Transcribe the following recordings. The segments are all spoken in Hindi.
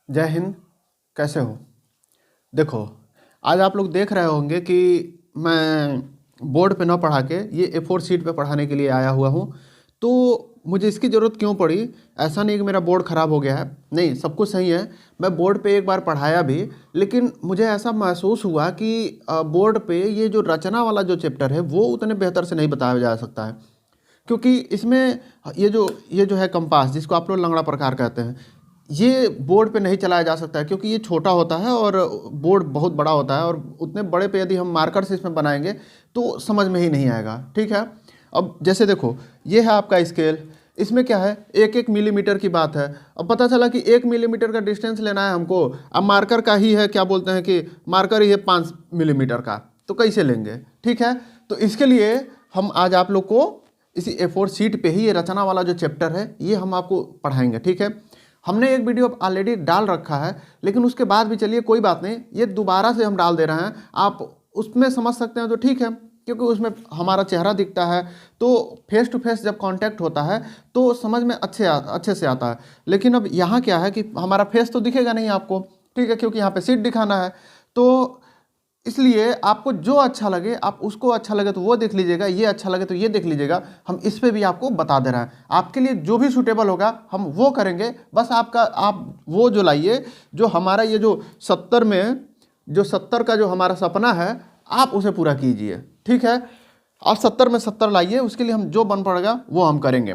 जय हिंद। कैसे हो? देखो, आज आप लोग देख रहे होंगे कि मैं बोर्ड पे ना पढ़ा के ये A4 शीट पे पढ़ाने के लिए आया हुआ हूँ। तो मुझे इसकी ज़रूरत क्यों पड़ी? ऐसा नहीं कि मेरा बोर्ड ख़राब हो गया है, नहीं, सब कुछ सही है। मैं बोर्ड पे एक बार पढ़ाया भी, लेकिन मुझे ऐसा महसूस हुआ कि बोर्ड पे ये जो रचना वाला जो चैप्टर है वो उतने बेहतर से नहीं बताया जा सकता है। क्योंकि इसमें ये जो है कंपास, जिसको आप लोग लंगड़ा प्रकार कहते हैं, ये बोर्ड पे नहीं चलाया जा सकता है क्योंकि ये छोटा होता है और बोर्ड बहुत बड़ा होता है, और उतने बड़े पे यदि हम मार्कर से इसमें बनाएंगे तो समझ में ही नहीं आएगा। ठीक है, अब जैसे देखो, ये है आपका स्केल। इसमें क्या है, एक एक मिलीमीटर की बात है। अब पता चला कि 1 मिलीमीटर का डिस्टेंस लेना है हमको। अब मार्कर का ही है, क्या बोलते हैं कि मार्कर ही है 5 मिलीमीटर का, तो कैसे लेंगे? ठीक है, तो इसके लिए हम आज आप लोग को इसी A4 शीट पे ही ये रचना वाला जो चैप्टर है ये हम आपको पढ़ाएंगे। ठीक है, हमने एक वीडियो ऑलरेडी डाल रखा है, लेकिन उसके बाद भी चलिए कोई बात नहीं, ये दोबारा से हम डाल दे रहे हैं। आप उसमें समझ सकते हैं तो ठीक है, क्योंकि उसमें हमारा चेहरा दिखता है, तो फेस टू फेस जब कांटेक्ट होता है तो समझ में अच्छे से आता है। लेकिन अब यहाँ क्या है कि हमारा फेस तो दिखेगा नहीं आपको, ठीक है, क्योंकि यहाँ पे सीट दिखाना है। तो इसलिए आपको जो अच्छा लगे, आप उसको अच्छा लगे तो वो देख लीजिएगा, ये अच्छा लगे तो ये देख लीजिएगा। हम इस पे भी आपको बता दे रहे हैं, आपके लिए जो भी सूटेबल होगा हम वो करेंगे। बस आप वो जो लाइए, जो हमारा ये जो 70 का जो हमारा सपना है, आप उसे पूरा कीजिए। ठीक है, आप 70 में 70 लाइए, उसके लिए हम जो बन पड़ेगा वो हम करेंगे।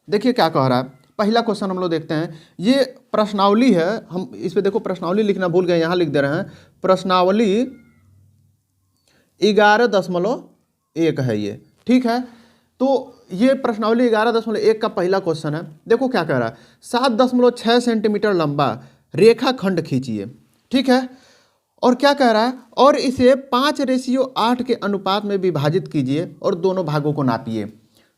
देखिए क्या कह रहा है, पहला क्वेश्चन हम लोग देखते हैं। ये प्रश्नावली है, हम इस पे देखो प्रश्नावली लिखना भूल गए, यहाँ लिख दे रहे हैं प्रश्नावली 11.1 है ये। ठीक है, तो ये प्रश्नावली 11.1 का पहला क्वेश्चन है। देखो क्या कह रहा है, 7.6 सेंटीमीटर लंबा रेखाखंड खींचिए। ठीक है, और क्या कह रहा है, और इसे 5:8 के अनुपात में विभाजित कीजिए और दोनों भागों को नापिए।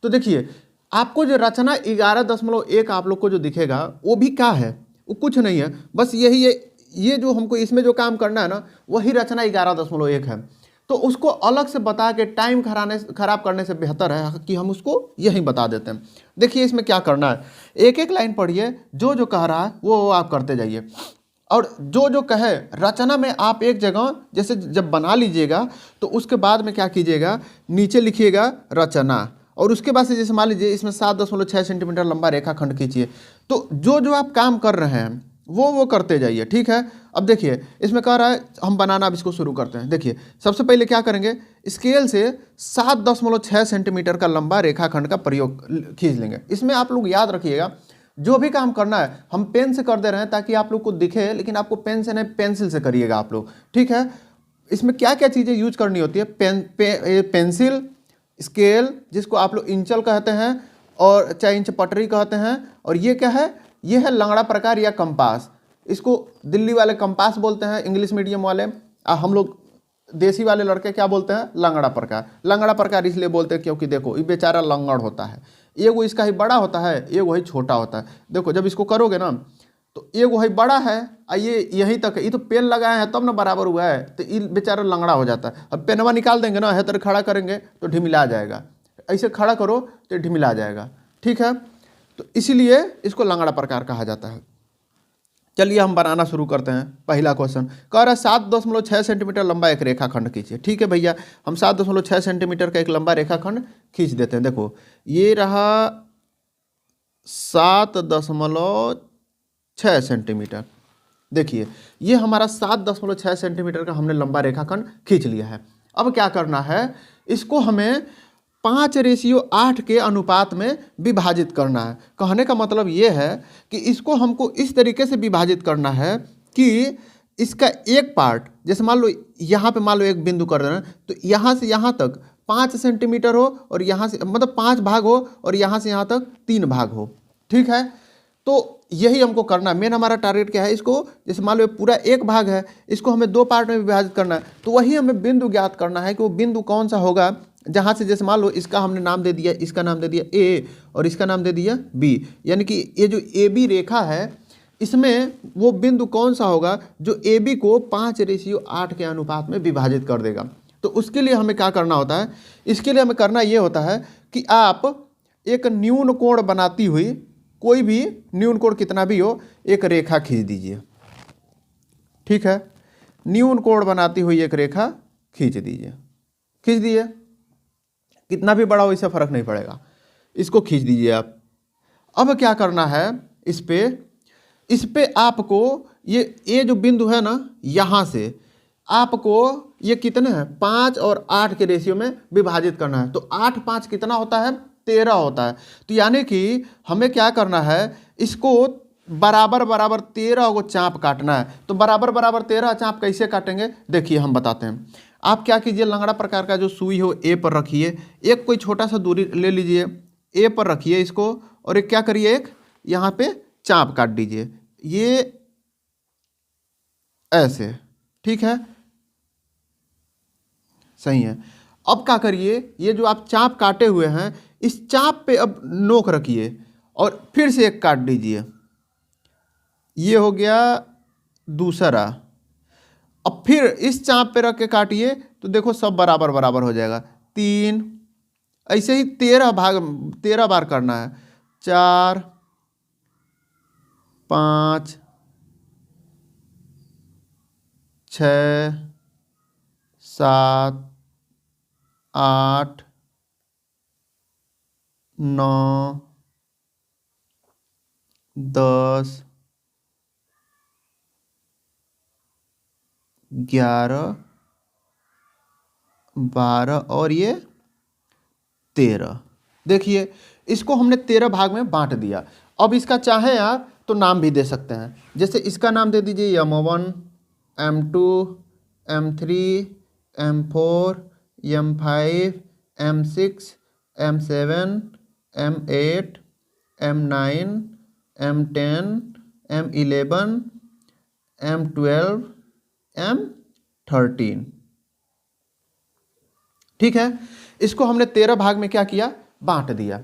तो देखिए, आपको जो रचना 11.1 आप लोग को जो दिखेगा वो भी क्या है, वो कुछ नहीं है, बस यही है। ये जो हमको इसमें जो काम करना है ना, वही रचना 11.1 है। तो उसको अलग से बता के टाइम खराब करने से बेहतर है कि हम उसको यही बता देते हैं। देखिए इसमें क्या करना है, एक एक लाइन पढ़िए, जो जो कह रहा है वो आप करते जाइए, और जो जो कहे रचना में आप एक जगह जैसे जब बना लीजिएगा तो उसके बाद में क्या कीजिएगा, नीचे लिखिएगा रचना, और उसके बाद से जैसे मान लीजिए इसमें 7.6 सेंटीमीटर लंबा रेखाखंड खींचिए। तो जो जो आप काम कर रहे हैं वो करते जाइए। ठीक है, अब देखिए इसमें कह रहा है हम बनाना, अब इसको शुरू करते हैं। देखिए सबसे पहले क्या करेंगे, स्केल से 7.6 सेंटीमीटर का लंबा रेखाखंड का प्रयोग खींच लेंगे। इसमें आप लोग याद रखिएगा, जो भी काम करना है हम पेन से कर दे रहे हैं ताकि आप लोग को दिखे, लेकिन आपको पेन से नहीं पेंसिल से करिएगा आप लोग। ठीक है, इसमें क्या क्या चीज़ें यूज करनी होती है, पेंसिल, स्केल जिसको आप लोग इंचल कहते हैं और चाहे इंच पटरी कहते हैं, और ये क्या है, ये है लंगड़ा प्रकार या कंपास। इसको दिल्ली वाले कंपास बोलते हैं, इंग्लिश मीडियम वाले, हम लोग देसी वाले लड़के क्या बोलते हैं, लंगड़ा प्रकार। लंगड़ा प्रकार इसलिए बोलते हैं क्योंकि देखो ये बेचारा लंगड़ होता है, एगो इसका ही बड़ा होता है, एगो ही छोटा होता है। देखो जब इसको करोगे ना तो एगो ही बड़ा है, ये यहीं तक है, ये तो पेन लगाए हैं तब ना बराबर हुआ है, तो ये बेचारा लंगड़ा हो जाता है। अब पेनवा निकाल देंगे ना, है तरह खड़ा करेंगे तो ढिमिला जाएगा, ऐसे खड़ा करो तो ढिमिला जाएगा। ठीक है, तो इसीलिए इसको लंगड़ा प्रकार कहा जाता है। चलिए हम बनाना शुरू करते हैं। पहला क्वेश्चन कह रहा है 7.6 सेंटीमीटर लंबा एक रेखाखंड खींचिए। ठीक है भैया, हम 7.6 सेंटीमीटर का एक लंबा रेखाखंड खींच देते हैं। देखो ये रहा 7.6 सेंटीमीटर। देखिए ये हमारा 7.6 सेंटीमीटर का हमने लंबा रेखाखंड खींच लिया है। अब क्या करना है, इसको हमें 5:8 के अनुपात में विभाजित करना है। कहने का मतलब ये है कि इसको हमको इस तरीके से विभाजित करना है कि इसका एक पार्ट, जैसे मान लो यहाँ पे मान लो एक बिंदु कर रहे हैं, तो यहाँ से यहाँ तक 5 सेंटीमीटर हो, और यहाँ से मतलब 5 भाग हो, और यहाँ से यहाँ तक 3 भाग हो। ठीक है, तो यही हमको करना है। मेन हमारा टारगेट क्या है, इसको जैसे मान लो पूरा एक भाग है, इसको हमें 2 पार्ट में विभाजित करना है। तो वही हमें बिंदु ज्ञात करना है कि वो बिंदु कौन सा होगा, जहाँ से जैसे मान लो इसका हमने नाम दे दिया, इसका नाम दे दिया ए और इसका नाम दे दिया बी, यानी कि ये जो ए बी रेखा है इसमें वो बिंदु कौन सा होगा जो ए बी को 5:8 के अनुपात में विभाजित कर देगा। तो उसके लिए हमें क्या करना होता है, इसके लिए हमें करना ये होता है कि आप एक न्यून कोण बनाती हुई, कोई भी न्यून कोण कितना भी हो, एक रेखा खींच दीजिए। ठीक है। न्यून कोण बनाती हुई एक रेखा खींच दीजिए। खींच दिए, कितना भी बड़ा हो इससे फर्क नहीं पड़ेगा, इसको खींच दीजिए आप। अब क्या करना है, इस पे आपको ये जो बिंदु है ना, यहाँ से आपको ये कितने हैं 5 और 8 के रेशियो में विभाजित करना है। तो 8 5 कितना होता है 13 होता है। तो यानी कि हमें क्या करना है, इसको बराबर बराबर 13 को चाप काटना है। तो बराबर बराबर 13 चाप कैसे काटेंगे, देखिए हम बताते हैं। आप क्या कीजिए, लंगड़ा प्रकार का जो सुई हो ए पर रखिए, एक कोई छोटा सा दूरी ले लीजिए, ए पर रखिए इसको, और एक क्या करिए, एक यहाँ पे चाप काट दीजिए, ये ऐसे, ठीक है, सही है। अब क्या करिए, ये जो आप चाप काटे हुए हैं, इस चाप पे अब नोक रखिए और फिर से एक काट दीजिए, ये हो गया दूसरा। अब फिर इस चाप पे रख के काटिए, तो देखो सब बराबर बराबर हो जाएगा। 3, ऐसे ही 13 बार करना है। 4 5 6 7 8 9 10 11 12 और ये 13। देखिए इसको हमने 13 भाग में बांट दिया। अब इसका चाहे आप तो नाम भी दे सकते हैं, जैसे इसका नाम दे दीजिए M1 M2 M3 M4 M5 M6 M7 M8 M9 M10 M11 M12 M13, ठीक है। इसको हमने 13 भाग में क्या किया, बांट दिया।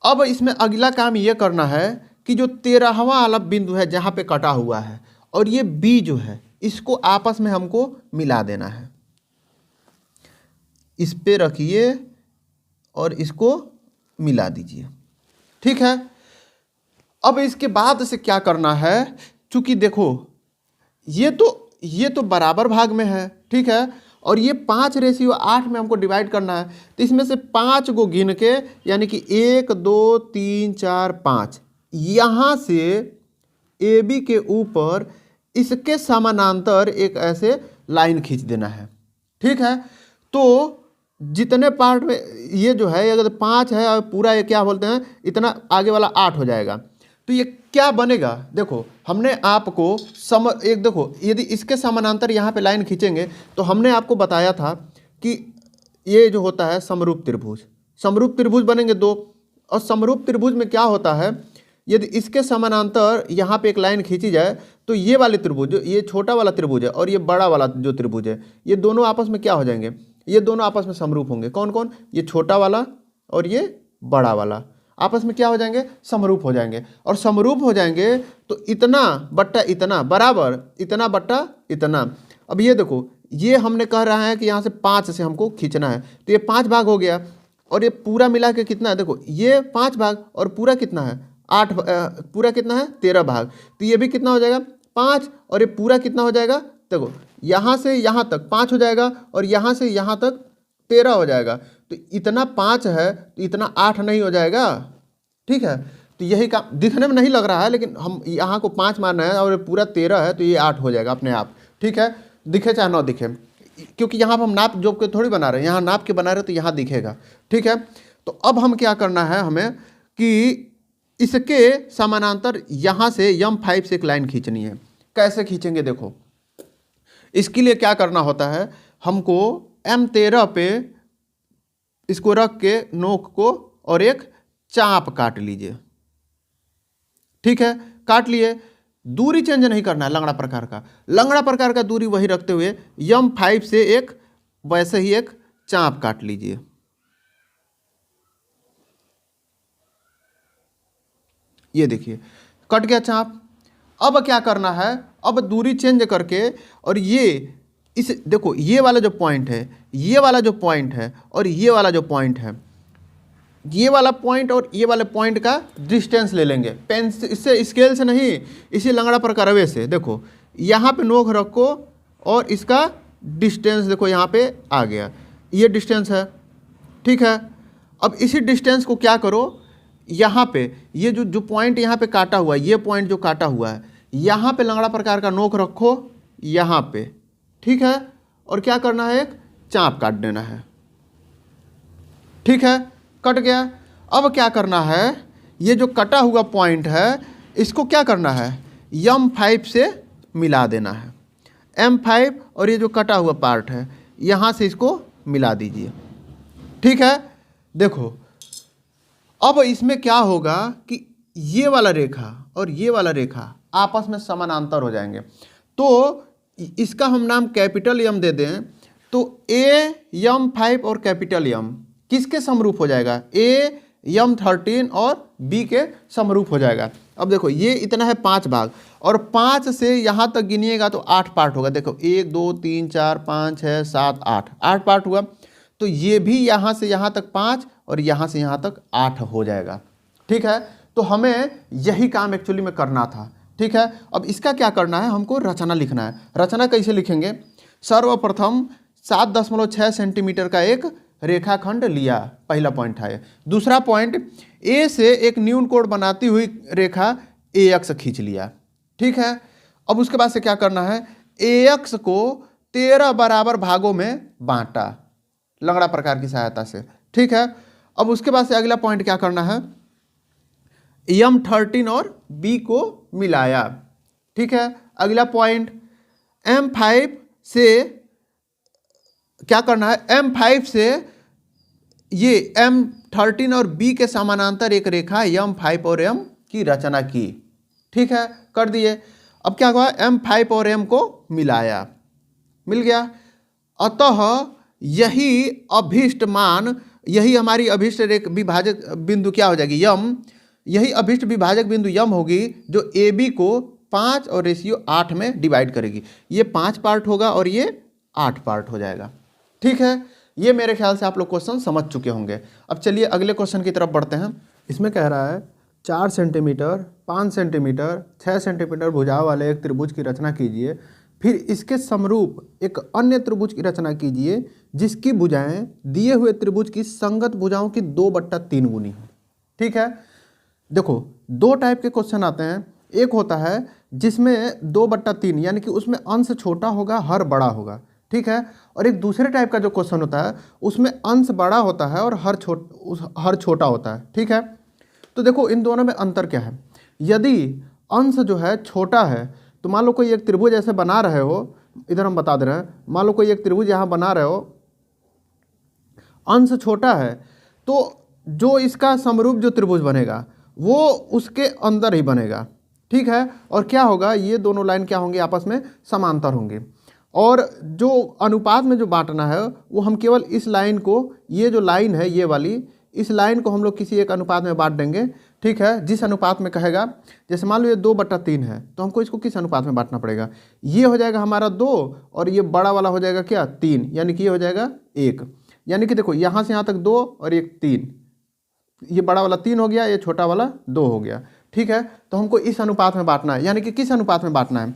अब इसमें अगला काम ये करना है कि जो 13वां वाला बिंदु है जहां पे कटा हुआ है, और ये बी जो है, इसको आपस में हमको मिला देना है। इस पे रखिए और इसको मिला दीजिए, ठीक है। अब इसके बाद से क्या करना है, चूंकि देखो ये तो बराबर भाग में है, ठीक है, और ये 5:8 में हमको डिवाइड करना है। तो इसमें से 5 को गिन के, यानी कि 1 2 3 4 5, यहाँ से ए बी के ऊपर इसके समानांतर एक ऐसे लाइन खींच देना है, ठीक है। तो जितने पार्ट में ये जो है, अगर 5 है और पूरा ये क्या बोलते हैं, इतना आगे वाला 8 हो जाएगा। तो ये क्या बनेगा, देखो हमने आपको एक देखो, यदि इसके समानांतर यहाँ पे लाइन खींचेंगे तो हमने आपको बताया था कि ये जो होता है समरूप त्रिभुज, समरूप त्रिभुज बनेंगे 2। और समरूप त्रिभुज में क्या होता है, यदि इसके समानांतर यहाँ पे एक लाइन खींची जाए तो ये वाले त्रिभुज, ये छोटा वाला त्रिभुज है और ये बड़ा वाला जो त्रिभुज है, ये दोनों आपस में क्या हो जाएंगे, ये दोनों आपस में समरूप होंगे। कौन कौन, ये छोटा वाला और ये बड़ा वाला आपस में क्या हो जाएंगे, समरूप हो जाएंगे। और समरूप हो जाएंगे तो इतना बट्टा इतना बराबर इतना बट्टा इतना। अब ये देखो, ये हमने कह रहा है कि यहाँ से 5 से हमको खींचना है, तो ये 5 भाग हो गया, और ये पूरा मिला के कितना है, देखो ये 5 भाग और पूरा कितना है 8, पूरा कितना है 13 भाग। तो ये भी कितना हो जाएगा 5, और ये पूरा कितना हो जाएगा, देखो यहाँ से यहाँ तक 5 हो जाएगा और यहाँ से यहाँ तक 13 हो जाएगा। तो इतना 5 है तो इतना 8 नहीं हो जाएगा, ठीक है। तो यही काम दिखने में नहीं लग रहा है, लेकिन हम यहाँ को 5 मानना है और पूरा 13 है, तो ये 8 हो जाएगा अपने आप, ठीक है। दिखे चाहे ना दिखे, क्योंकि यहाँ पर हम नाप जोप के थोड़ी बना रहे हैं, यहाँ नाप के बना रहे हैं तो यहाँ दिखेगा, ठीक है। तो अब हम क्या करना है, हमें कि इसके समानांतर यहाँ से M5 से एक लाइन खींचनी है। कैसे खींचेंगे, देखो इसके लिए क्या करना होता है, हमको M13 पे इसको रख के नोक को और एक चाप काट लीजिए, ठीक है। काट लिए, दूरी चेंज नहीं करना है लंगड़ा प्रकार का, लंगड़ा प्रकार का दूरी वही रखते हुए M5 से एक वैसे ही एक चाप काट लीजिए। ये देखिए कट गया चाप। अब क्या करना है, अब दूरी चेंज करके, और ये इस देखो ये वाला जो पॉइंट है, ये वाला जो पॉइंट है और ये वाला जो पॉइंट है, ये वाला पॉइंट और ये वाले पॉइंट का डिस्टेंस ले लेंगे पेन से, इससे स्केल से नहीं, इसी लंगड़ा प्रकारवे से। देखो यहाँ पे नोक रखो और इसका डिस्टेंस देखो यहाँ पे आ गया, ये डिस्टेंस है, ठीक है। अब इसी डिस्टेंस को क्या करो, यहाँ पे ये जो पॉइंट यहाँ पे काटा हुआ है, ये पॉइंट जो काटा हुआ है, यहाँ पे लंगड़ा प्रकार का नोक रखो यहाँ पे, ठीक है। और क्या करना है, एक चाप काट देना है, ठीक है, कट गया। अब क्या करना है, ये जो कटा हुआ पॉइंट है इसको क्या करना है, M5 से मिला देना है। M5 और ये जो कटा हुआ पार्ट है यहाँ से इसको मिला दीजिए, ठीक है। देखो अब इसमें क्या होगा कि ये वाला रेखा और ये वाला रेखा आपस में समानांतर हो जाएंगे। तो इसका हम नाम कैपिटल M दे दें तो M5 और कैपिटल M किसके समरूप हो जाएगा, M13 और B के समरूप हो जाएगा। अब देखो ये इतना है 5 भाग और 5 से यहाँ तक गिनिएगा तो 8 पार्ट होगा। देखो 1 2 3 4 5 6 7 8 पार्ट हुआ। तो ये भी यहाँ से यहाँ तक 5 और यहाँ से यहाँ तक 8 हो जाएगा, ठीक है। तो हमें यही काम एक्चुअली में करना था, ठीक है। अब इसका क्या करना है, हमको रचना लिखना है। रचना कैसे लिखेंगे, सर्वप्रथम 7.6 सेंटीमीटर का एक रेखाखंड लिया, पहला पॉइंट है। दूसरा पॉइंट ए से एक न्यून कोण बनाती हुई रेखा AX खींच लिया, ठीक है। अब उसके बाद से क्या करना है, AX को 13 बराबर भागों में बांटा लंगड़ा प्रकार की सहायता से, ठीक है। अब उसके बाद से अगला पॉइंट क्या करना है, M13 और B को मिलाया, ठीक है। अगला पॉइंट M5 से क्या करना है, M5 से ये M13 और B के समानांतर एक रेखा M5 और M की रचना की, ठीक है, कर दिए। अब क्या हुआ, M5 और M को मिलाया, मिल गया। अतः यही अभीष्ट मान, यही हमारी अभीष्ट विभाजक बिंदु क्या हो जाएगी, M। यही अभीष्ट विभाजक बिंदु M होगी जो AB को 5 और रेशियो 8 में डिवाइड करेगी। ये 5 पार्ट होगा और ये 8 पार्ट हो जाएगा, ठीक है। ये मेरे ख्याल से आप लोग क्वेश्चन समझ चुके होंगे। अब चलिए अगले क्वेश्चन की तरफ बढ़ते हैं। इसमें कह रहा है 4 सेंटीमीटर 5 सेंटीमीटर 6 सेंटीमीटर भुजाओं वाले एक त्रिभुज की रचना कीजिए, फिर इसके समरूप एक अन्य त्रिभुज की रचना कीजिए जिसकी भुजाएं दिए हुए त्रिभुज की संगत भुजाओं की 2/3 गुनी हो, ठीक है। देखो 2 टाइप के क्वेश्चन आते हैं। एक होता है जिसमें 2/3 यानी कि उसमें अंश छोटा होगा, हर बड़ा होगा, ठीक है। और एक दूसरे टाइप का जो क्वेश्चन होता है उसमें अंश बड़ा होता है और हर छोटा होता है, ठीक है। तो देखो इन दोनों में अंतर क्या है, यदि अंश जो है छोटा है तो मान लो कोई एक त्रिभुज ऐसे बना रहे हो, इधर हम बता दे रहे हैं, मान लो कोई एक त्रिभुज यहाँ बना रहे हो, अंश छोटा है तो जो इसका समरूप जो त्रिभुज बनेगा वो उसके अंदर ही बनेगा, ठीक है। और क्या होगा, ये दोनों लाइन क्या होंगे, आपस में समांतर होंगे। और जो अनुपात में जो बांटना है वो हम केवल इस लाइन को, ये जो लाइन है ये वाली, इस लाइन को हम लोग किसी एक अनुपात में बांट देंगे, ठीक है। जिस अनुपात में कहेगा, जैसे मान लो ये 2/3 है तो हमको इसको किस अनुपात में बांटना पड़ेगा, ये हो जाएगा हमारा 2 और ये बड़ा वाला हो जाएगा क्या 3, यानी कि ये हो जाएगा 1। यानी कि देखो यहाँ से यहाँ तक 2 और एक 3, ये बड़ा वाला 3 हो गया, ये छोटा वाला 2 हो गया, ठीक है। तो हमको इस अनुपात में बांटना है, यानी कि किस अनुपात में बांटना है,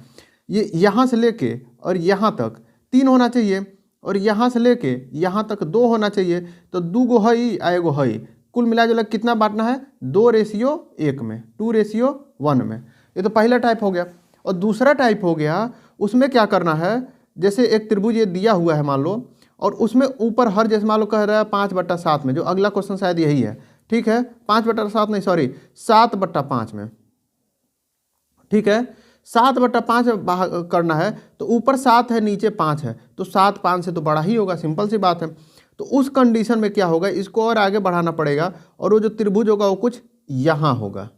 ये यहाँ से लेके और यहाँ तक 3 होना चाहिए और यहाँ से लेके यहाँ तक 2 होना चाहिए। तो 2 गो है आ एगो है, कुल मिला जुला कितना बांटना है, 2:1 में, 2:1 में। ये तो पहला टाइप हो गया। और दूसरा टाइप हो गया, उसमें क्या करना है, जैसे एक त्रिभुज ये दिया हुआ है मान लो, और उसमें ऊपर हर, जैसे मान लो कह रहा है 5/7 में, जो अगला क्वेश्चन शायद यही है, ठीक है। 5/7 नहीं, सॉरी 7/5 में, ठीक है। 7/5 करना है तो ऊपर 7 है नीचे 5 है, तो 7 5 से तो बड़ा ही होगा, सिंपल सी बात है। तो उस कंडीशन में क्या होगा, इसको और आगे बढ़ाना पड़ेगा और वो जो त्रिभुज होगा वो कुछ यहाँ होगा,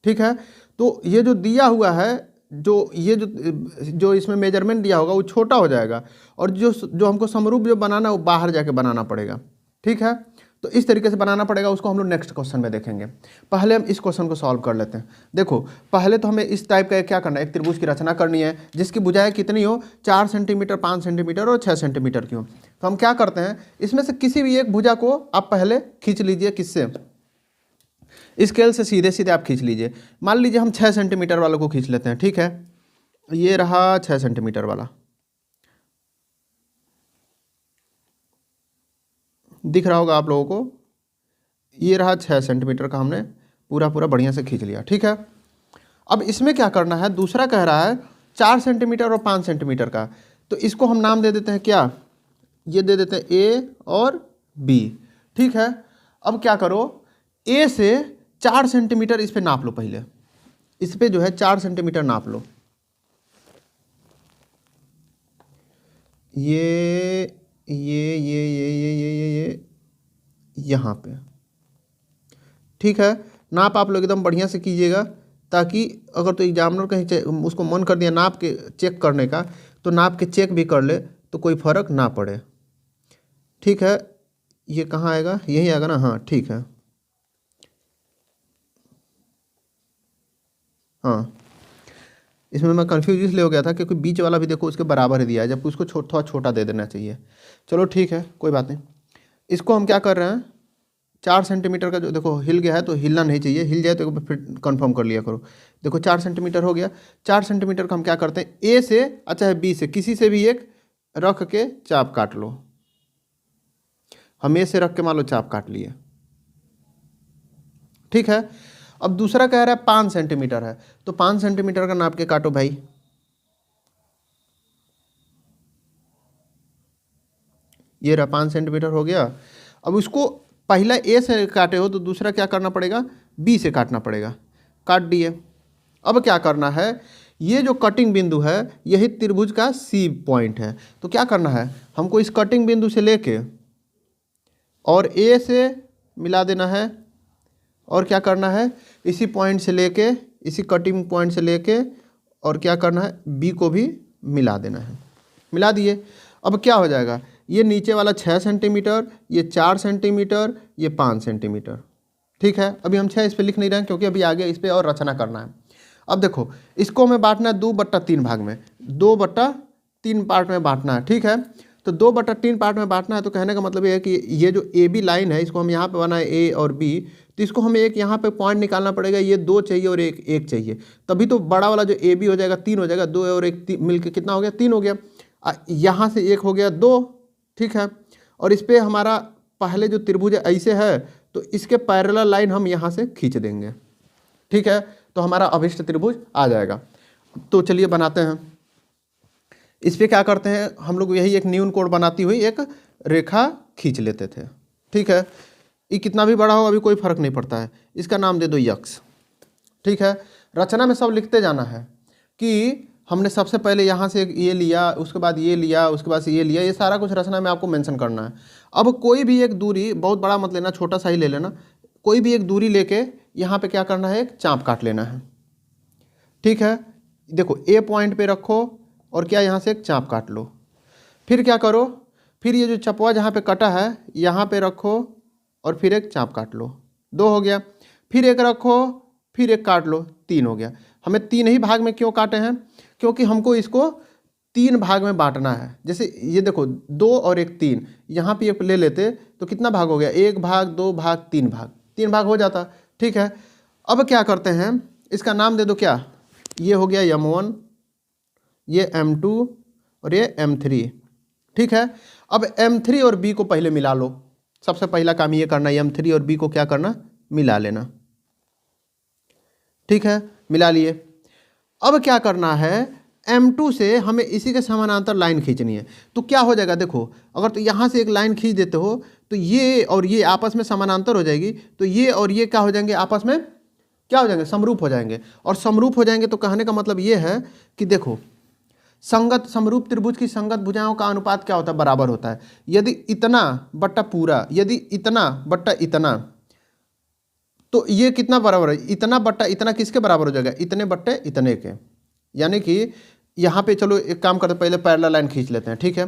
ठीक है। तो ये जो दिया हुआ है, जो ये जो इसमें मेजरमेंट दिया होगा वो छोटा हो जाएगा और जो हमको समरूप जो बनाना है वो बाहर जाके बनाना पड़ेगा, ठीक है। तो इस तरीके से बनाना पड़ेगा, उसको हम लोग नेक्स्ट क्वेश्चन में देखेंगे। पहले हम इस क्वेश्चन को सॉल्व कर लेते हैं। देखो पहले तो हमें इस टाइप का क्या करना है, एक त्रिभुज की रचना करनी है जिसकी भुजाएं कितनी हो, 4 सेंटीमीटर 5 सेंटीमीटर और 6 सेंटीमीटर की हो। तो हम क्या करते हैं, इसमें से किसी भी एक भुजा को आप पहले खींच लीजिए, किससे, स्केल से सीधे सीधे आप खींच लीजिए। मान लीजिए हम 6 सेंटीमीटर वालों को खींच लेते हैं, ठीक है। ये रहा 6 सेंटीमीटर वाला, दिख रहा होगा आप लोगों को। ये रहा 6 सेंटीमीटर का, हमने पूरा पूरा बढ़िया से खींच लिया। ठीक है, अब इसमें क्या करना है, दूसरा कह रहा है 4 सेंटीमीटर और 5 सेंटीमीटर का, तो इसको हम नाम दे देते हैं क्या, ये दे देते हैं ए और बी। ठीक है, अब क्या करो, ए से 4 सेंटीमीटर इस पे नाप लो, पहले इस पे जो है 4 सेंटीमीटर नाप लो, ये यहाँ पे। ठीक है, नाप आप लोग एकदम बढ़िया से कीजिएगा, ताकि अगर तो एग्जामिनर कहीं उसको मन कर दिया नाप के चेक करने का, तो नाप के चेक भी कर ले, तो कोई फर्क ना पड़े। ठीक है, ये कहाँ आएगा, यही आएगा ना, हाँ ठीक है, हाँ इसमें मैं कंफ्यूज इसलिए हो गया था क्योंकि बीच वाला भी देखो उसके बराबर ही दिया है, जबकि उसको थोड़ा छोटा दे देना चाहिए। चलो ठीक है, कोई बात नहीं। इसको हम क्या कर रहे हैं, 4 सेंटीमीटर का जो देखो हिल गया है, तो हिलना नहीं चाहिए, हिल जाए तो एक बार फिर कंफर्म कर लिया करो। देखो 4 सेंटीमीटर हो गया, 4 सेंटीमीटर का हम क्या करते हैं, ए से अच्छा है बी से किसी से भी एक रख के चाप काट लो। हम ए से रख के मान लो चाप काट लिए। ठीक है, अब दूसरा कह रहा है 5 सेंटीमीटर है, तो 5 सेंटीमीटर का नाप के काटो भाई। ये रहा 5 सेंटीमीटर हो गया। अब उसको पहला ए से काटे हो तो दूसरा क्या करना पड़ेगा, बी से काटना पड़ेगा। काट दिए। अब क्या करना है, ये जो कटिंग बिंदु है यही त्रिभुज का सी पॉइंट है, तो क्या करना है, हमको इस कटिंग बिंदु से लेके और ए से मिला देना है, और क्या करना है, इसी पॉइंट से लेके, इसी कटिंग पॉइंट से लेके और क्या करना है, बी को भी मिला देना है। मिला दिए। अब क्या हो जाएगा, ये नीचे वाला 6 सेंटीमीटर, ये 4 सेंटीमीटर, ये 5 सेंटीमीटर। ठीक है, अभी हम 6 इस पर लिख नहीं रहे हैं क्योंकि अभी आगे इस पर और रचना करना है। अब देखो इसको हमें बांटना है 2/3 भाग में, 2/3 पार्ट में बांटना है। ठीक है, तो 2/3 पार्ट में बांटना है, तो कहने का मतलब ये है कि ये जो ए बी लाइन है इसको हम यहाँ पे बनाए ए और बी, तो इसको हमें एक यहाँ पे पॉइंट निकालना पड़ेगा, ये 2 चाहिए और एक चाहिए, तभी तो बड़ा वाला जो ए बी हो जाएगा 3 हो जाएगा, 2 और 1 मिलके कितना हो गया, 3 हो गया। यहाँ से 1 हो गया 2। ठीक है, और इस पर हमारा पहले जो त्रिभुज है ऐसे है, तो इसके पैरेलल लाइन हम यहाँ से खींच देंगे। ठीक है, तो हमारा अभिष्ट त्रिभुज आ जाएगा। तो चलिए बनाते हैं। इस पर क्या करते हैं हम लोग, यही एक न्यून कोण बनाती हुई एक रेखा खींच लेते थे। ठीक है, ये कितना भी बड़ा हो अभी कोई फर्क नहीं पड़ता है, इसका नाम दे दो यक्स। ठीक है, रचना में सब लिखते जाना है कि हमने सबसे पहले यहाँ से ये लिया, उसके बाद ये लिया, उसके बाद से ये लिया, ये सारा कुछ रचना में आपको मेंशन करना है। अब कोई भी एक दूरी, बहुत बड़ा मत लेना, छोटा सा ही ले लेना, कोई भी एक दूरी लेके यहाँ पे क्या करना है, एक चाप काट लेना है। ठीक है, देखो ए पॉइंट पे रखो और क्या यहाँ से एक चाप काट लो। फिर क्या करो, फिर ये जो चपवा जहाँ पे कटा है यहाँ पे रखो और फिर एक चाप काट लो, 2 हो गया। फिर एक रखो, फिर एक काट लो, 3 हो गया। हमें 3 ही भाग में क्यों काटे हैं, क्योंकि हमको इसको 3 भाग में बांटना है। जैसे ये देखो 2 और 1 3, यहाँ पे एक ले लेते तो कितना भाग हो गया, 1 भाग 2 भाग 3 भाग, 3 भाग हो जाता। ठीक है, अब क्या करते हैं, इसका नाम दे दो क्या, ये हो गया M1, ये M2 और ये M3। ठीक है, अब M3 और B को पहले मिला लो, सबसे पहला काम ये करना है, M3 और B को क्या करना, मिला लेना। ठीक है, मिला लिए। अब क्या करना है, M2 से हमें इसी के समानांतर लाइन खींचनी है। तो क्या हो जाएगा, देखो अगर तो यहाँ से एक लाइन खींच देते हो तो ये और ये आपस में समानांतर हो जाएगी, तो ये और ये क्या हो जाएंगे, आपस में क्या हो जाएंगे, समरूप हो जाएंगे। और समरूप हो जाएंगे तो कहने का मतलब ये है कि देखो संगत समरूप त्रिभुज की संगत भुजाओं का अनुपात क्या होता है, बराबर होता है। यदि इतना बट्टा पूरा, यदि इतना बट्टा इतना, तो ये कितना बराबर है, इतना बट्टा इतना किसके बराबर हो जाएगा, इतने बट्टे इतने के। यानी कि यहाँ पे चलो एक काम करते, पहले पैरेलल लाइन खींच लेते हैं। ठीक है,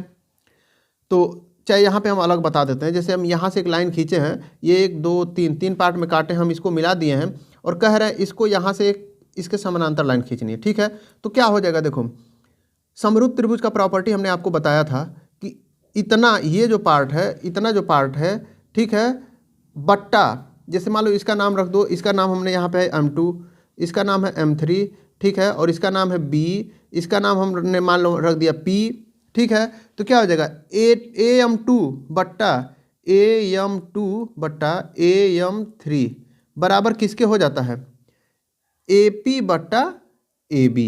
तो चाहे यहाँ पे हम अलग बता देते हैं, जैसे हम यहाँ से एक लाइन खींचे हैं, ये 1 2 3 3 पार्ट में काटे, हम इसको मिला दिए हैं और कह रहे हैं इसको यहाँ से एक इसके समानांतर लाइन खींचनी है। ठीक है, तो क्या हो जाएगा, देखो समरूप त्रिभुज का प्रॉपर्टी हमने आपको बताया था कि इतना ये जो पार्ट है, इतना जो पार्ट है, ठीक है, बट्टा, जैसे मान लो इसका नाम रख दो, इसका नाम हमने यहाँ पे है M2, इसका नाम है M3, ठीक है, और इसका नाम है बी, इसका नाम हमने मान लो रख दिया पी, ठीक है। तो क्या हो जाएगा AM2 बट्टा AM2 बट्टा AM3 बराबर किसके हो जाता है, AP बट्टा AB,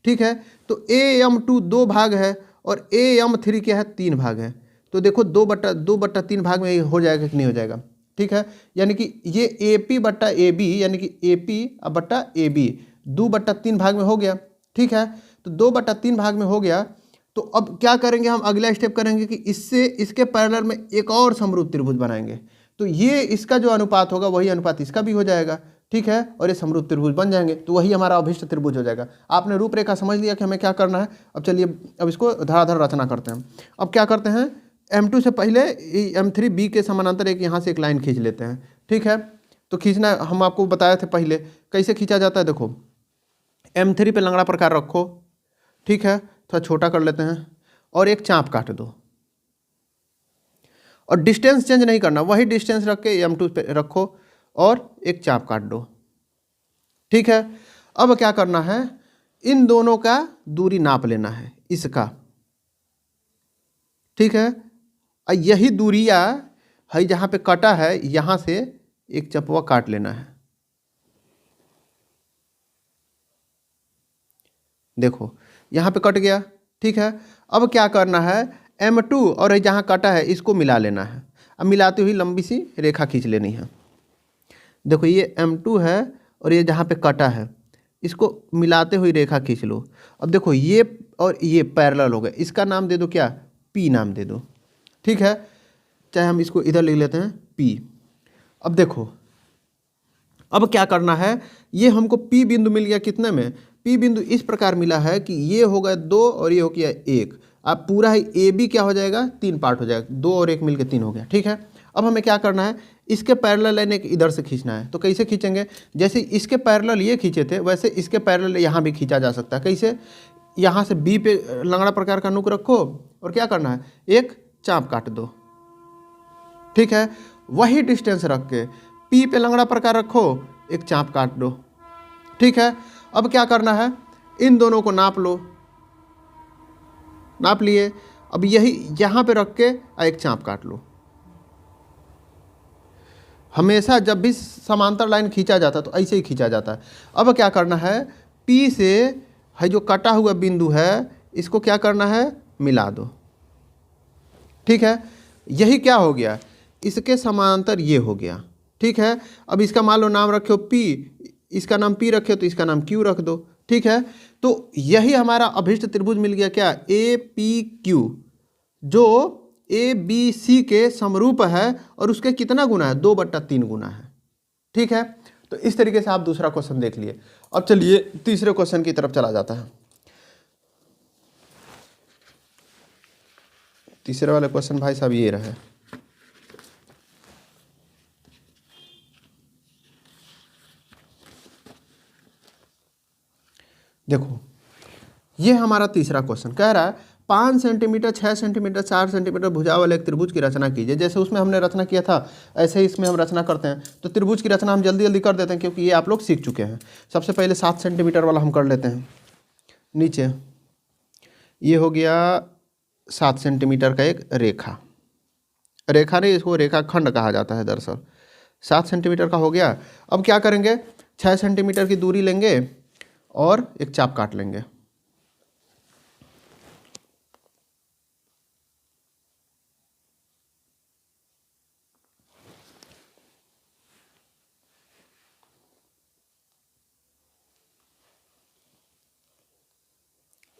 ठीक है। तो AM2 दो भाग है और AM3 क्या है, 3 भाग है। तो देखो 2/3 भाग में हो जाएगा कि नहीं हो जाएगा, ठीक है। यानी कि ये AP बट्टा AB यानी कि AP बट्टा AB 2/3 भाग में हो गया, ठीक है। तो 2/3 भाग में हो गया। तो अब क्या करेंगे, हम अगला स्टेप करेंगे कि इससे इसके पैरेलल में एक और समरूप त्रिभुज बनाएंगे। तो ये इसका जो अनुपात होगा वही अनुपात इसका भी हो जाएगा, ठीक है, और ये समरूप त्रिभुज बन जाएंगे। तो वही हमारा अभिष्ट त्रिभुज हो जाएगा। आपने रूपरेखा समझ लिया कि हमें क्या करना है। अब चलिए अब इसको धड़ाधड़ रचना करते हैं। अब क्या करते हैं, M2 से पहले M3B के समानांतर एक यहाँ से एक लाइन खींच लेते हैं, ठीक है। तो खींचना हम आपको बताए थे पहले कैसे खींचा जाता है। देखो M3 पे लंगड़ा प्रकार रखो, ठीक है, थोड़ा छोटा कर लेते हैं और एक चाप काट दो और डिस्टेंस चेंज नहीं करना, वही डिस्टेंस रख के M2 पे रखो और एक चाप काट दो, ठीक है। अब क्या करना है, इन दोनों का दूरी नाप लेना है इसका, ठीक है। और यही दूरिया है जहाँ पे कटा है यहाँ से एक चपवा काट लेना है। देखो यहाँ पे कट गया, ठीक है। अब क्या करना है, M2 और जहाँ कटा है इसको मिला लेना है। अब मिलाते हुए लंबी सी रेखा खींच लेनी है। देखो ये M2 है और ये जहाँ पे कटा है इसको मिलाते हुए रेखा खींच लो। अब देखो ये और ये पैरेलल हो गए, इसका नाम दे दो क्या, P नाम दे दो, ठीक है। चाहे हम इसको इधर लिख लेते हैं P। अब देखो अब क्या करना है, ये हमको P बिंदु मिल गया कितने में, P बिंदु इस प्रकार मिला है कि ये हो गया 2 और ये हो गया 1। अब पूरा ही AB क्या हो जाएगा, 3 पार्ट हो जाएगा, 2 और 1 मिलकर 3 हो गया, ठीक है। अब हमें क्या करना है, इसके पैरेलल लाइन एक इधर से खींचना है। तो कैसे खींचेंगे, जैसे इसके पैरेलल ये खींचे थे वैसे इसके पैरेलल यहाँ भी खींचा जा सकता है। कैसे, यहाँ से B पे लंगड़ा प्रकार का नुक रखो और क्या करना है, एक चाप काट दो, ठीक है। वही डिस्टेंस रख के P पे लंगड़ा प्रकार रखो, एक चाप काट दो, ठीक है। अब क्या करना है, इन दोनों को नाप लो, नाप लिए। अब यही यहाँ पे रख के एक चाप काट लो। हमेशा जब भी समांतर लाइन खींचा जाता है तो ऐसे ही खींचा जाता है। अब क्या करना है, P से है जो कटा हुआ बिंदु है इसको क्या करना है, मिला दो, ठीक है। यही क्या हो गया, इसके समांतर ये हो गया, ठीक है। अब इसका मान लो नाम रखो P, इसका नाम P रखे तो इसका नाम Q रख दो, ठीक है। तो यही हमारा अभिष्ट त्रिभुज मिल गया क्या, APQ, जो ABC के समरूप है और उसके कितना गुना है, 2/3 गुना है, ठीक है। तो इस तरीके से आप दूसरा क्वेश्चन देख लिए। अब चलिए तीसरे क्वेश्चन की तरफ चला जाता है। तीसरे वाले क्वेश्चन भाई साहब ये रहे, देखो ये हमारा तीसरा क्वेश्चन कह रहा है 5 सेंटीमीटर 6 सेंटीमीटर 4 सेंटीमीटर भुजा वाले एक त्रिभुज की रचना कीजिए। जैसे उसमें हमने रचना किया था ऐसे ही इसमें हम रचना करते हैं। तो त्रिभुज की रचना हम जल्दी जल्दी कर देते हैं क्योंकि ये आप लोग सीख चुके हैं। सबसे पहले 7 सेंटीमीटर वाला हम कर लेते हैं। नीचे ये हो गया 7 सेंटीमीटर का एक रेखा, रेखा नहीं इसको रेखाखंड कहा जाता है दरअसल। 7 सेंटीमीटर का हो गया। अब क्या करेंगे, 6 सेंटीमीटर की दूरी लेंगे और एक चाप काट लेंगे,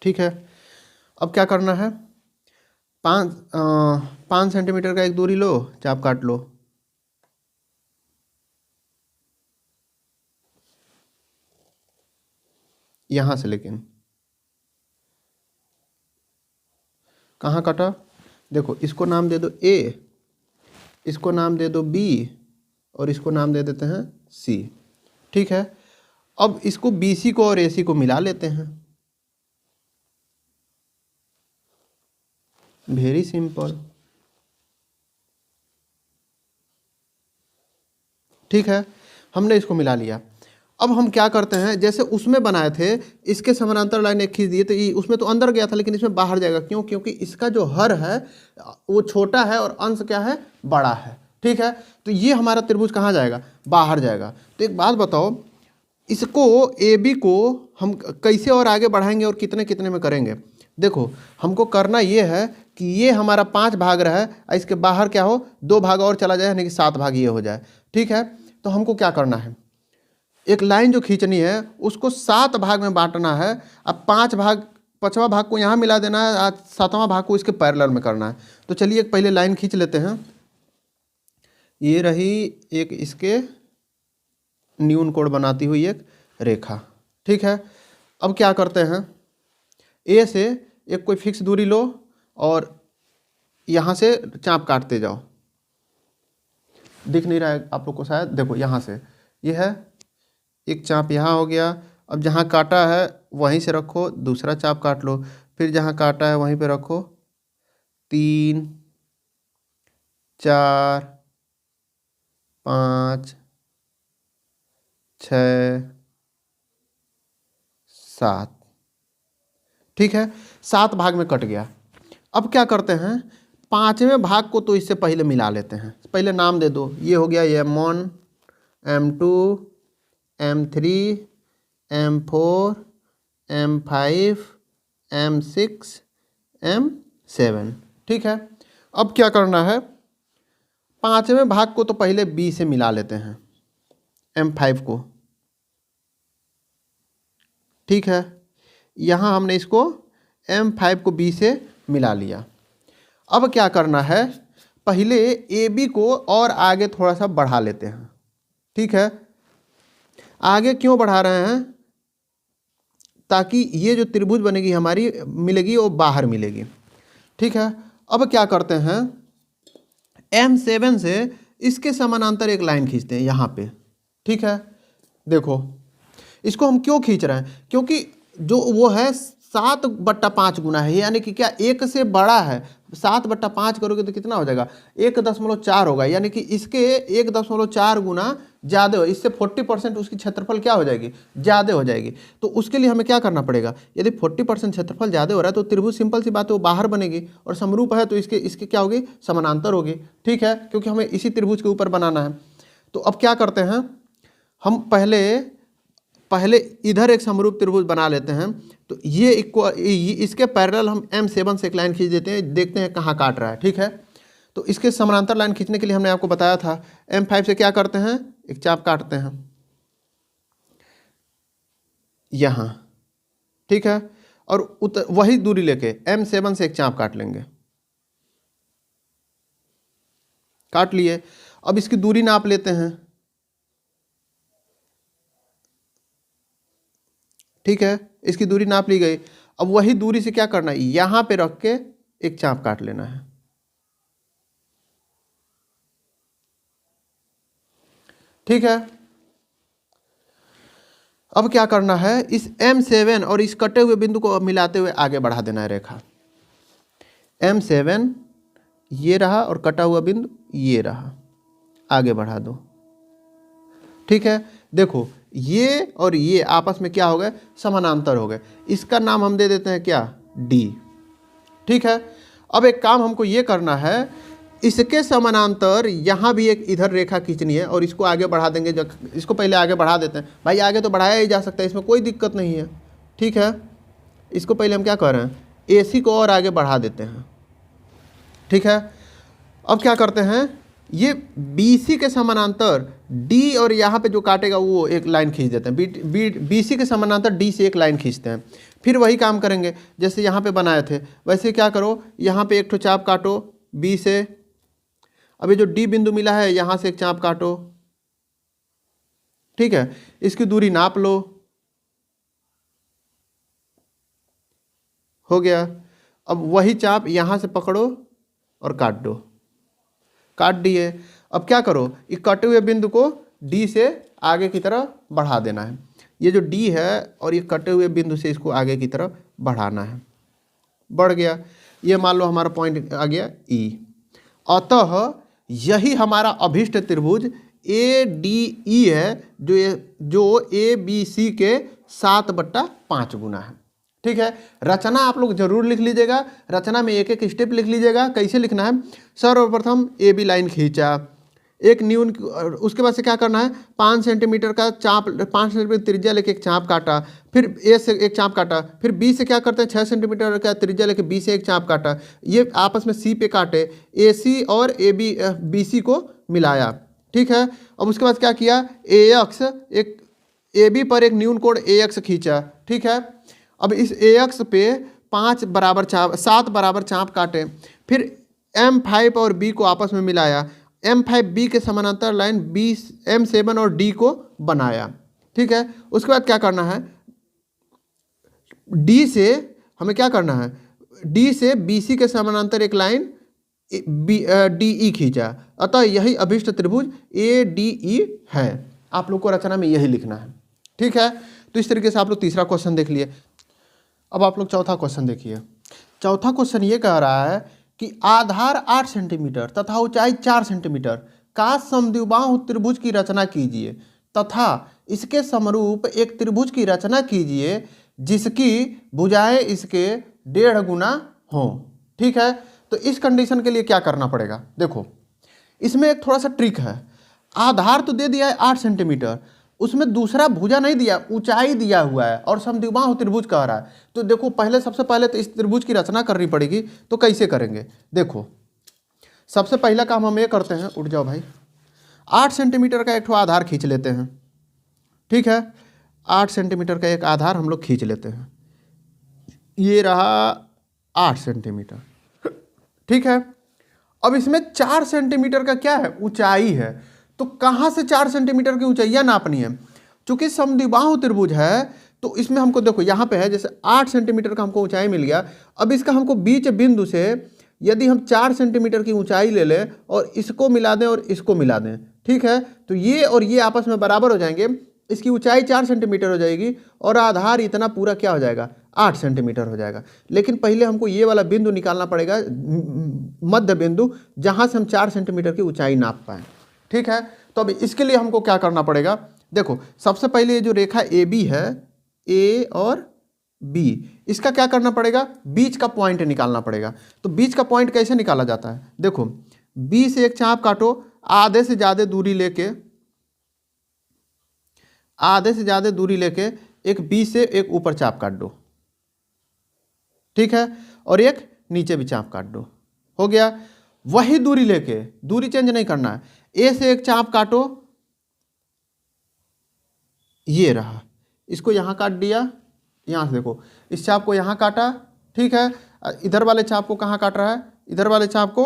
ठीक है। अब क्या करना है, 5 सेंटीमीटर का एक दूरी लो, चाप काट लो, यहाँ से लेकिन कहाँ काटा, देखो इसको नाम दे दो A, इसको नाम दे दो B और इसको नाम दे देते हैं C, ठीक है। अब इसको BC को और AC को मिला लेते हैं, वेरी सिंपल, ठीक है। हमने इसको मिला लिया। अब हम क्या करते हैं, जैसे उसमें बनाए थे इसके समानांतर लाइन एक खींच दिए तो ये उसमें तो अंदर गया था लेकिन इसमें बाहर जाएगा, क्यों? क्योंकि इसका जो हर है वो छोटा है और अंश क्या है, बड़ा है। ठीक है, तो ये हमारा त्रिभुज कहाँ जाएगा, बाहर जाएगा। तो एक बात बताओ, इसको ए बी को हम कैसे और आगे बढ़ाएंगे और कितने कितने में करेंगे? देखो हमको करना ये है कि ये हमारा 5 भाग रहा है और इसके बाहर क्या हो, 2 भाग और चला जाए, यानी कि 7 भाग ये हो जाए। ठीक है, तो हमको क्या करना है, एक लाइन जो खींचनी है उसको 7 भाग में बांटना है। अब 5 भाग, 5वां भाग को यहाँ मिला देना है, आज 7वां भाग को इसके पैरेलल में करना है। तो चलिए एक पहले लाइन खींच लेते हैं। ये रही एक इसके न्यून कोण बनाती हुई एक रेखा। ठीक है, अब क्या करते हैं, ए से एक कोई फिक्स दूरी लो और यहाँ से चाप काटते जाओ। दिख नहीं रहा है आप लोग को शायद, देखो यहाँ से ये है एक चाप, यहाँ हो गया। अब जहाँ काटा है वहीं से रखो, दूसरा चाप काट लो, फिर जहाँ काटा है वहीं पे रखो, 3 4 5 6 7। ठीक है, 7 भाग में कट गया। अब क्या करते हैं, 5वें भाग को तो इससे पहले मिला लेते हैं। पहले नाम दे दो, ये हो गया M1 M2 M3 M4 M5 M6 M7। ठीक है, अब क्या करना है, 5वें भाग को तो पहले B से मिला लेते हैं, M5 को। ठीक है, यहाँ हमने इसको M5 को B से मिला लिया। अब क्या करना है, पहले AB को और आगे थोड़ा सा बढ़ा लेते हैं। ठीक है, आगे क्यों बढ़ा रहे हैं, ताकि ये जो त्रिभुज बनेगी हमारी मिलेगी वो बाहर मिलेगी। ठीक है, अब क्या करते हैं, M7 से इसके समानांतर एक लाइन खींचते हैं यहाँ पे। ठीक है, देखो इसको हम क्यों खींच रहे हैं, क्योंकि जो वो है 7/5 गुना है, यानी कि क्या 1 से बड़ा है। 7/5 करोगे तो कितना हो जाएगा, 1.4 होगा, यानी कि इसके 1.4 गुना ज़्यादा हो, इससे 40% उसकी क्षेत्रफल क्या हो जाएगी, ज़्यादा हो जाएगी। तो उसके लिए हमें क्या करना पड़ेगा, यदि 40% क्षेत्रफल ज़्यादा हो रहा है तो त्रिभुज सिंपल सी बात है वो बाहर बनेगी, और समरूप है तो इसके क्या होगी, समानांतर होगी। ठीक है, क्योंकि हमें इसी त्रिभुज के ऊपर बनाना है। तो अब क्या करते हैं, हम पहले इधर एक समरूप त्रिभुज बना लेते हैं। तो ये इसके पैरेलल हम M7 से एक लाइन खींच देते हैं, देखते हैं कहाँ काट रहा है। ठीक है, तो इसके समानांतर लाइन खींचने के लिए हमने आपको बताया था, M5 से क्या करते हैं, एक चाप काटते हैं यहाँ। ठीक है, और वही दूरी लेके M7 से एक चाप काट लेंगे, काट लिए। अब इसकी दूरी नाप लेते हैं। ठीक है, इसकी दूरी नाप ली गई। अब वही दूरी से क्या करना है, यहाँ पे रख के एक चाप काट लेना है। ठीक है, अब क्या करना है, इस M7 और इस कटे हुए बिंदु को मिलाते हुए आगे बढ़ा देना है रेखा। M7 ये रहा और कटा हुआ बिंदु ये रहा, आगे बढ़ा दो। ठीक है, देखो ये और ये आपस में क्या हो गए, समानांतर हो गए। इसका नाम हम दे देते हैं क्या, D। ठीक है, अब एक काम हमको ये करना है, इसके समानांतर यहाँ भी एक इधर रेखा खींचनी है और इसको आगे बढ़ा देंगे। जब इसको पहले आगे बढ़ा देते हैं, भाई आगे तो बढ़ाया ही जा सकता है, इसमें कोई दिक्कत नहीं है। ठीक है, इसको पहले हम क्या कर रहे हैं, AC को और आगे बढ़ा देते हैं। ठीक है, अब क्या करते हैं, ये BC के समानांतर D और यहाँ पे जो काटेगा वो एक लाइन खींच देते हैं। BC के समानांतर D से एक लाइन खींचते हैं। फिर वही काम करेंगे जैसे यहाँ पे बनाए थे, वैसे क्या करो, यहाँ पे एक ठो चाप काटो B से। अब ये जो D बिंदु मिला है यहाँ से एक चाप काटो। ठीक है, इसकी दूरी नाप लो, हो गया। अब वही चाप यहाँ से पकड़ो और काट दो, काट दिए। अब क्या करो, इस कटे हुए बिंदु को D से आगे की तरफ बढ़ा देना है। ये जो D है और ये कटे हुए बिंदु से इसको आगे की तरफ बढ़ाना है, बढ़ गया। ये मान लो हमारा पॉइंट आ गया E। अतः यही हमारा अभीष्ट त्रिभुज ADE है जो ABC के 7/5 गुना है। ठीक है, रचना आप लोग जरूर लिख लीजिएगा, रचना में एक एक स्टेप लिख लीजिएगा। कैसे लिखना है, सर्वप्रथम AB लाइन खींचा, एक न्यून, उसके बाद से क्या करना है, 5 सेंटीमीटर का चाप, 5 सेंटीमीटर त्रिज्या लेके एक चाप काटा, फिर A से एक चाप काटा, फिर B से क्या करते हैं, 6 सेंटीमीटर का त्रिज्या लेके B से एक चाप काटा, ये आपस में C पे काटे, AC और BC को मिलाया। ठीक है, अब उसके बाद क्या किया, AX एक AB पर एक न्यून कोण AX खींचा। ठीक है, अब इस AX पे 7 बराबर चाप काटे, फिर M5 और B को आपस में मिलाया, M5 B के समानांतर लाइन M7 और D को बनाया। ठीक है, उसके बाद क्या करना है, D से हमें क्या करना है, D से BC के समानांतर एक लाइन DE खींचा, अतः यही अभिष्ट त्रिभुज ADE है। आप लोग को रचना में यही लिखना है। ठीक है, तो इस तरीके से आप लोग तीसरा क्वेश्चन देख लिए। अब आप लोग चौथा क्वेश्चन देखिए। चौथा क्वेश्चन ये कह रहा है कि आधार 8 सेंटीमीटर तथा ऊंचाई 4 सेंटीमीटर का समद्विबाहु त्रिभुज की रचना कीजिए तथा इसके समरूप एक त्रिभुज की रचना कीजिए जिसकी भुजाएं इसके 1.5 गुना हो। ठीक है, तो इस कंडीशन के लिए क्या करना पड़ेगा, देखो इसमें एक थोड़ा सा ट्रिक है। आधार तो दे दिया है 8 सेंटीमीटर, उसमें दूसरा भुजा नहीं दिया, ऊंचाई दिया हुआ है और समद्विबाहु त्रिभुज कह रहा है। तो देखो सबसे पहले तो इस त्रिभुज की रचना करनी पड़ेगी। तो कैसे करेंगे, देखो सबसे पहला काम हम ये करते हैं, उठ जाओ भाई, 8 सेंटीमीटर का एक ठो आधार खींच लेते हैं। ठीक है, 8 सेंटीमीटर का एक आधार हम लोग खींच लेते हैं, ये रहा 8 सेंटीमीटर। ठीक है, अब इसमें 4 सेंटीमीटर का क्या है, ऊंचाई है। तो कहाँ से 4 सेंटीमीटर की ऊंचाइयाँ नापनी है, चूंकि समद्विबाहु त्रिभुज है तो इसमें हमको देखो यहाँ पे है, जैसे 8 सेंटीमीटर का हमको ऊंचाई मिल गया। अब इसका हमको बीच बिंदु से यदि हम 4 सेंटीमीटर की ऊंचाई ले लें और इसको मिला दें और इसको मिला दें, ठीक है, तो ये और ये आपस में बराबर हो जाएंगे, इसकी ऊंचाई 4 सेंटीमीटर हो जाएगी और आधार इतना पूरा क्या हो जाएगा, 8 सेंटीमीटर हो जाएगा। लेकिन पहले हमको ये वाला बिंदु निकालना पड़ेगा, मध्य बिंदु, जहाँ से हम 4 सेंटीमीटर की ऊंचाई नाप पाएँ। ठीक है, तो अब इसके लिए हमको क्या करना पड़ेगा, देखो सबसे पहले ये जो रेखा AB है, A और B, इसका क्या करना पड़ेगा, बीच का पॉइंट निकालना पड़ेगा। तो बीच का पॉइंट कैसे निकाला जाता है, देखो B से एक चाप काटो, आधे से ज़्यादा दूरी लेके एक B से एक ऊपर चाप काट दो। ठीक है, और एक नीचे भी चाप काट दो, हो गया। वही दूरी लेके, दूरी चेंज नहीं करना है, A से एक चाप काटो, ये रहा, इसको यहाँ काट दिया, यहाँ से देखो इस चाप को यहाँ काटा। ठीक है, इधर वाले चाप को कहाँ काट रहा है, इधर वाले चाप को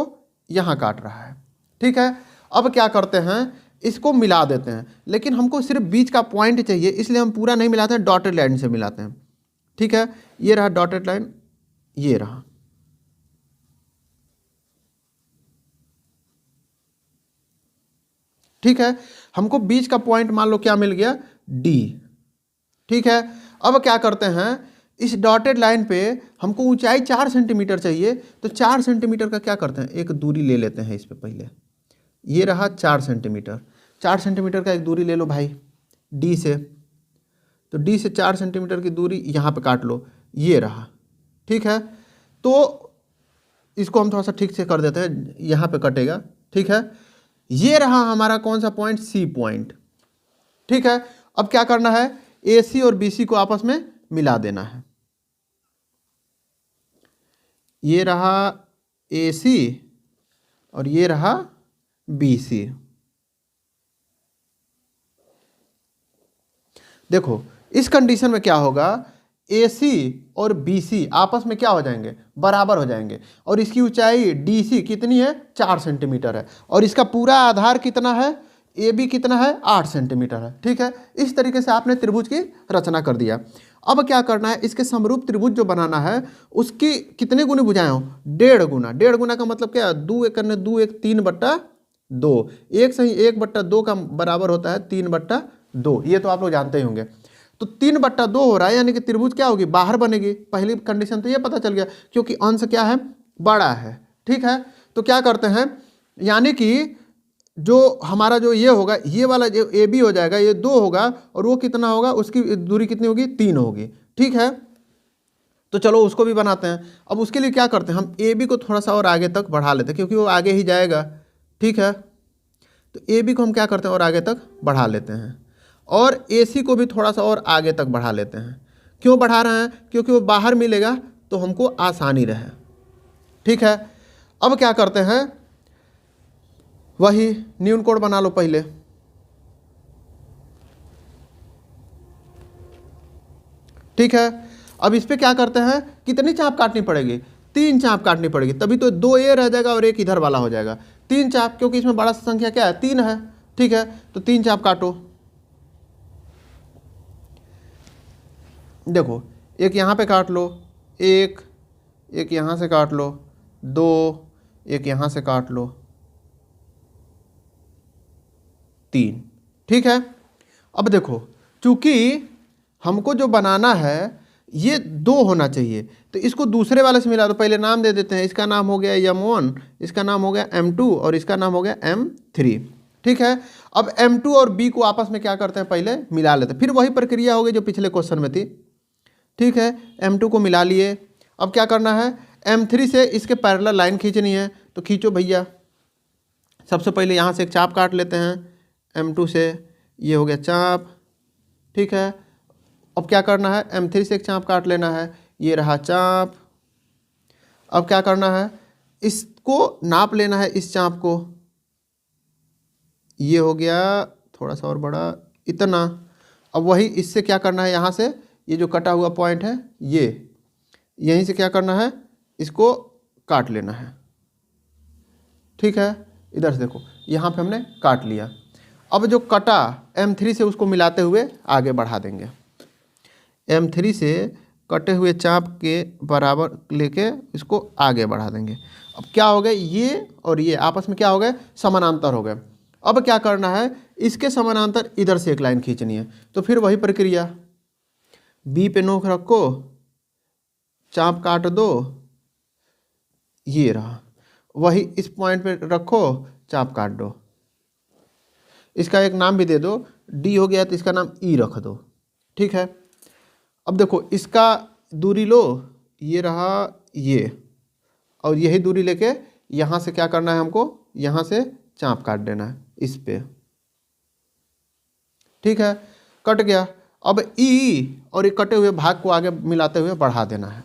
यहाँ काट रहा है। ठीक है, अब क्या करते हैं, इसको मिला देते हैं, लेकिन हमको सिर्फ बीच का पॉइंट चाहिए, इसलिए हम पूरा नहीं मिलाते हैं, डॉटेड लाइन से मिलाते हैं। ठीक है, ये रहा डॉटेड लाइन, ये रहा। ठीक है, हमको बीच का पॉइंट मान लो क्या मिल गया, D। ठीक है, अब क्या करते हैं, इस डॉटेड लाइन पे हमको ऊंचाई 4 सेंटीमीटर चाहिए, तो 4 सेंटीमीटर का क्या करते हैं, एक दूरी ले लेते हैं इस पे पहले, ये रहा 4 सेंटीमीटर। 4 सेंटीमीटर का एक दूरी ले लो भाई D से, तो D से 4 सेंटीमीटर की दूरी यहाँ पे काट लो, ये रहा। ठीक है, तो इसको हम थोड़ा सा ठीक से कर देते हैं, यहाँ पे कटेगा। ठीक है, ये रहा हमारा कौन सा पॉइंट, C पॉइंट। ठीक है, अब क्या करना है, AC और BC को आपस में मिला देना है, ये रहा AC और ये रहा BC। देखो इस कंडीशन में क्या होगा, AC और BC आपस में क्या हो जाएंगे, बराबर हो जाएंगे, और इसकी ऊंचाई DC कितनी है, 4 सेंटीमीटर है, और इसका पूरा आधार कितना है, AB कितना है, 8 सेंटीमीटर है। ठीक है, इस तरीके से आपने त्रिभुज की रचना कर दिया। अब क्या करना है, इसके समरूप त्रिभुज जो बनाना है उसकी कितने गुनी भुजाएं हो, 1.5 गुना। 1.5 गुना का मतलब क्या है, 2 एक करने 2 एक 3/2, एक सही 1/2 का बराबर होता है 3/2, ये तो आप लोग जानते ही होंगे। तो 3/2 हो रहा है, यानी कि त्रिभुज क्या होगी, बाहर बनेगी। पहली कंडीशन तो ये पता चल गया, क्योंकि अंश क्या है, बड़ा है। ठीक है, तो क्या करते हैं, यानी कि जो हमारा जो ये होगा, ये वाला जो ए बी हो जाएगा, ये 2 होगा, और वो कितना होगा, उसकी दूरी कितनी होगी, 3 होगी। ठीक है, तो चलो उसको भी बनाते हैं। अब उसके लिए क्या करते हैं, हम ए बी को थोड़ा सा और आगे तक बढ़ा लेते हैं, क्योंकि वो आगे ही जाएगा। ठीक है, तो ए बी को हम क्या करते हैं, और आगे तक बढ़ा लेते हैं, और ए सी को भी थोड़ा सा और आगे तक बढ़ा लेते हैं। क्यों बढ़ा रहे हैं, क्योंकि वो बाहर मिलेगा तो हमको आसानी रहे। ठीक है, अब क्या करते हैं, वही न्यून कोड बना लो पहले। ठीक है, अब इस पे क्या करते हैं, कितनी चाप काटनी पड़ेगी, 3 चाप काटनी पड़ेगी, तभी तो 2 ये रह जाएगा और एक इधर वाला हो जाएगा। 3 चाप, क्योंकि इसमें बड़ा संख्या क्या है, 3 है। ठीक है, तो 3 चाप काटो। देखो, एक यहाँ पे काट लो, एक यहाँ से काट लो, 2, एक यहाँ से काट लो, 3। ठीक है, अब देखो, चूंकि हमको जो बनाना है ये 2 होना चाहिए, तो इसको दूसरे वाले से मिला दो। पहले नाम दे देते हैं, इसका नाम हो गया M1, इसका नाम हो गया M2, और इसका नाम हो गया M3। ठीक है, अब M2 और B को आपस में क्या करते हैं, पहले मिला लेते हैं, फिर वही प्रक्रिया होगी जो पिछले क्वेश्चन में थी। ठीक है, M2 को मिला लिए। अब क्या करना है, M3 से इसके पैरेलल लाइन खींचनी है, तो खींचो भैया। सबसे पहले यहाँ से एक चाप काट लेते हैं, M2 से, ये हो गया चाप। ठीक है, अब क्या करना है, M3 से एक चाप काट लेना है, ये रहा चाप। अब क्या करना है, इसको नाप लेना है, इस चाप को, ये हो गया थोड़ा सा और बड़ा, इतना। अब वही इससे क्या करना है, यहाँ से ये जो कटा हुआ पॉइंट है, ये यहीं से क्या करना है, इसको काट लेना है। ठीक है, इधर से देखो, यहाँ पे हमने काट लिया। अब जो कटा M3 से, उसको मिलाते हुए आगे बढ़ा देंगे। M3 से कटे हुए चाप के बराबर लेके इसको आगे बढ़ा देंगे। अब क्या हो गए, ये और ये आपस में क्या हो गए, समानांतर हो गए। अब क्या करना है, इसके समानांतर इधर से एक लाइन खींचनी है, तो फिर वही प्रक्रिया, B पे नोक रखो, चाप काट दो, ये रहा, वही इस पॉइंट पे रखो, चाप काट दो। इसका एक नाम भी दे दो, D हो गया तो इसका नाम E रख दो। ठीक है, अब देखो, इसका दूरी लो, ये रहा ये, और यही दूरी लेके यहाँ से क्या करना है, हमको यहाँ से चाप काट देना है इस पे। ठीक है, कट गया। अब ई और एक कटे हुए भाग को आगे मिलाते हुए बढ़ा देना है,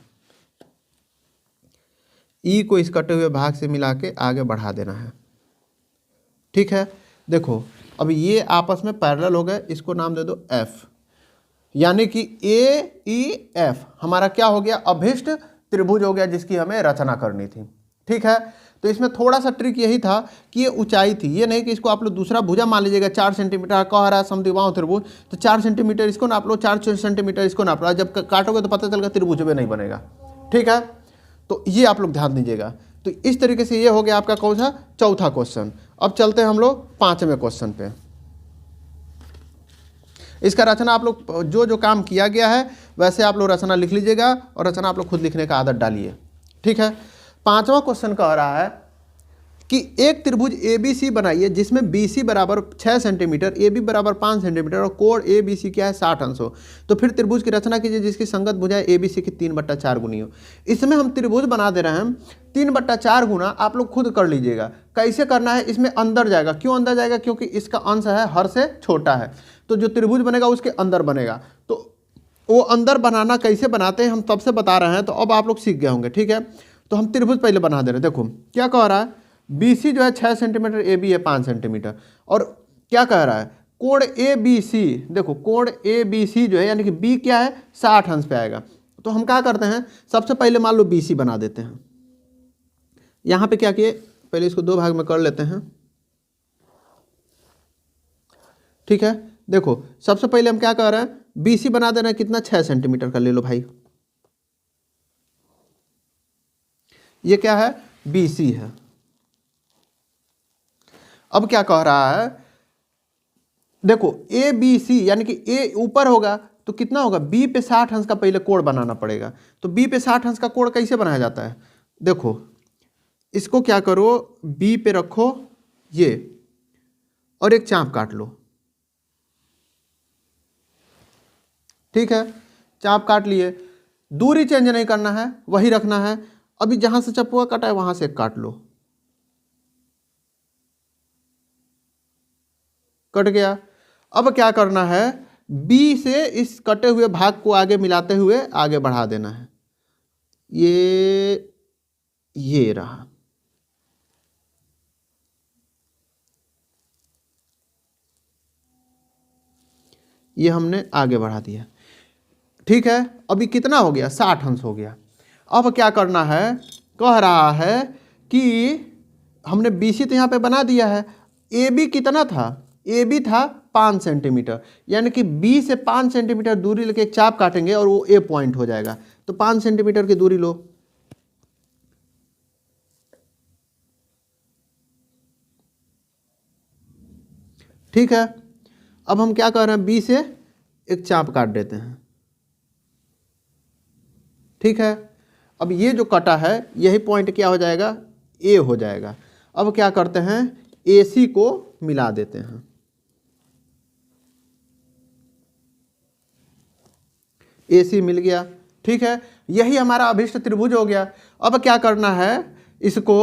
ई को इस कटे हुए भाग से मिला के आगे बढ़ा देना है। ठीक है, देखो, अब ये आपस में पैरेलल हो गए, इसको नाम दे दो एफ, यानी कि AEF हमारा क्या हो गया, अभिष्ट त्रिभुज हो गया, जिसकी हमें रचना करनी थी। ठीक है, तो इसमें थोड़ा सा ट्रिक यही था कि ये ऊंचाई थी, ये नहीं कि इसको आप लोग दूसरा भुजा मान लीजिएगा, 4 सेंटीमीटर कह रहा है समद्विबाहु त्रिभुज, तो 4 सेंटीमीटर इसको नाप लो, 4 सेंटीमीटर इसको नाप लो, जब काटोगे तो पता चलेगा त्रिभुज में नहीं बनेगा। ठीक है, तो ये आप लोग ध्यान दीजिएगा। तो इस तरीके से ये हो गया आपका कौन सा, चौथा क्वेश्चन। अब चलते हैं हम लोग 5वें क्वेश्चन पे। इसका रचना आप लोग जो जो काम किया गया है वैसे आप लोग रचना लिख लीजिएगा, और रचना आप लोग खुद लिखने का आदत डालिए। ठीक है, 5वां क्वेश्चन कह रहा है कि एक त्रिभुज ABC बनाइए जिसमें BC बराबर 6 सेंटीमीटर, AB बराबर 5 सेंटीमीटर और कोण ABC क्या है 60 अंश हो। तो फिर त्रिभुज की रचना कीजिए जिसकी संगत भुजाएं ABC की 3/4 गुनी हो। इसमें हम त्रिभुज बना दे रहे हैं 3/4 गुना, आप लोग खुद कर लीजिएगा कैसे करना है। इसमें अंदर जाएगा, क्यों अंदर जाएगा, क्योंकि इसका अंश है हर से छोटा है, तो जो त्रिभुज बनेगा उसके अंदर बनेगा। तो वो अंदर बनाना कैसे बनाते हैं हम तब से बता रहे हैं, तो अब आप लोग सीख गए होंगे। ठीक है, तो हम त्रिभुज पहले बना दे रहे हैं। देखो क्या कह रहा है, BC जो है 6 सेंटीमीटर, AB है 5 सेंटीमीटर, और क्या कह रहा है, कोण ABC, देखो कोण ABC जो है यानी कि B क्या है 60 अंश पे आएगा। तो हम क्या करते हैं, सबसे पहले मान लो BC बना देते हैं। यहाँ पे क्या किए, पहले इसको 2 भाग में कर लेते हैं। ठीक है, देखो सबसे पहले हम क्या कर रहे हैं, BC बना दे रहे हैं, कितना 6 सेंटीमीटर का ले लो भाई, ये क्या है BC है। अब क्या कह रहा है, देखो ABC यानी कि A ऊपर होगा तो कितना होगा, B पे 60 अंश का पहले कोण बनाना पड़ेगा। तो B पे 60 अंश का कोण कैसे बनाया जाता है, देखो इसको क्या करो, B पे रखो ये, और एक चाप काट लो। ठीक है, चाप काट लिए, दूरी चेंज नहीं करना है, वही रखना है। अभी जहां से चप्पू कटा है वहां से काट लो, कट गया। अब क्या करना है, बी से इस कटे हुए भाग को आगे मिलाते हुए आगे बढ़ा देना है। ये रहा, ये हमने आगे बढ़ा दिया। ठीक है, अभी कितना हो गया, 60 अंश हो गया। अब क्या करना है, कह रहा है कि हमने BC तो यहाँ पे बना दिया है, AB कितना था, AB था 5 सेंटीमीटर, यानी कि B से 5 सेंटीमीटर दूरी लेके एक चाप काटेंगे और वो A पॉइंट हो जाएगा। तो 5 सेंटीमीटर की दूरी लो। ठीक है, अब हम क्या कर रहे हैं, B से एक चाप काट देते हैं। ठीक है, अब ये जो कटा है यही पॉइंट क्या हो जाएगा, A हो जाएगा। अब क्या करते हैं, AC को मिला देते हैं। AC मिल गया। ठीक है, यही हमारा अभिष्ट त्रिभुज हो गया। अब क्या करना है, इसको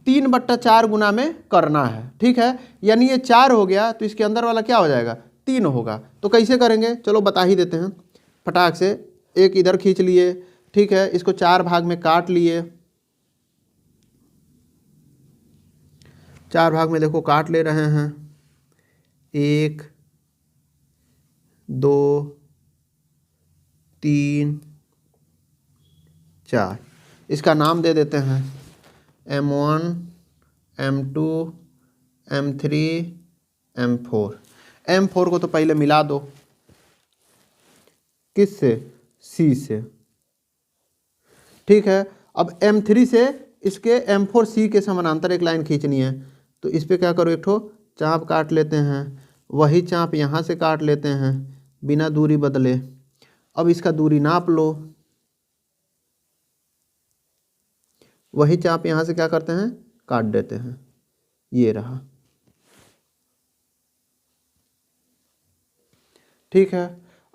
3/4 गुना में करना है। ठीक है, यानी ये 4 हो गया तो इसके अंदर वाला क्या हो जाएगा, 3 होगा। तो कैसे करेंगे, चलो बता ही देते हैं फटाक से। एक इधर खींच लिए, ठीक है, इसको 4 भाग में काट लिए, 4 भाग में देखो काट ले रहे हैं, 1 2 3 4। इसका नाम दे देते हैं M1 M2 M3 M4। M4 को तो पहले मिला दो, किससे, C से। ठीक है, अब M3 से इसके M4C के समानांतर एक लाइन खींचनी है। तो इस पर क्या करो, एक ठो चाप काट लेते हैं, वही चाप यहाँ से काट लेते हैं बिना दूरी बदले। अब इसका दूरी नाप लो, वही चाप यहाँ से क्या करते हैं, काट देते हैं। ये रहा। ठीक है,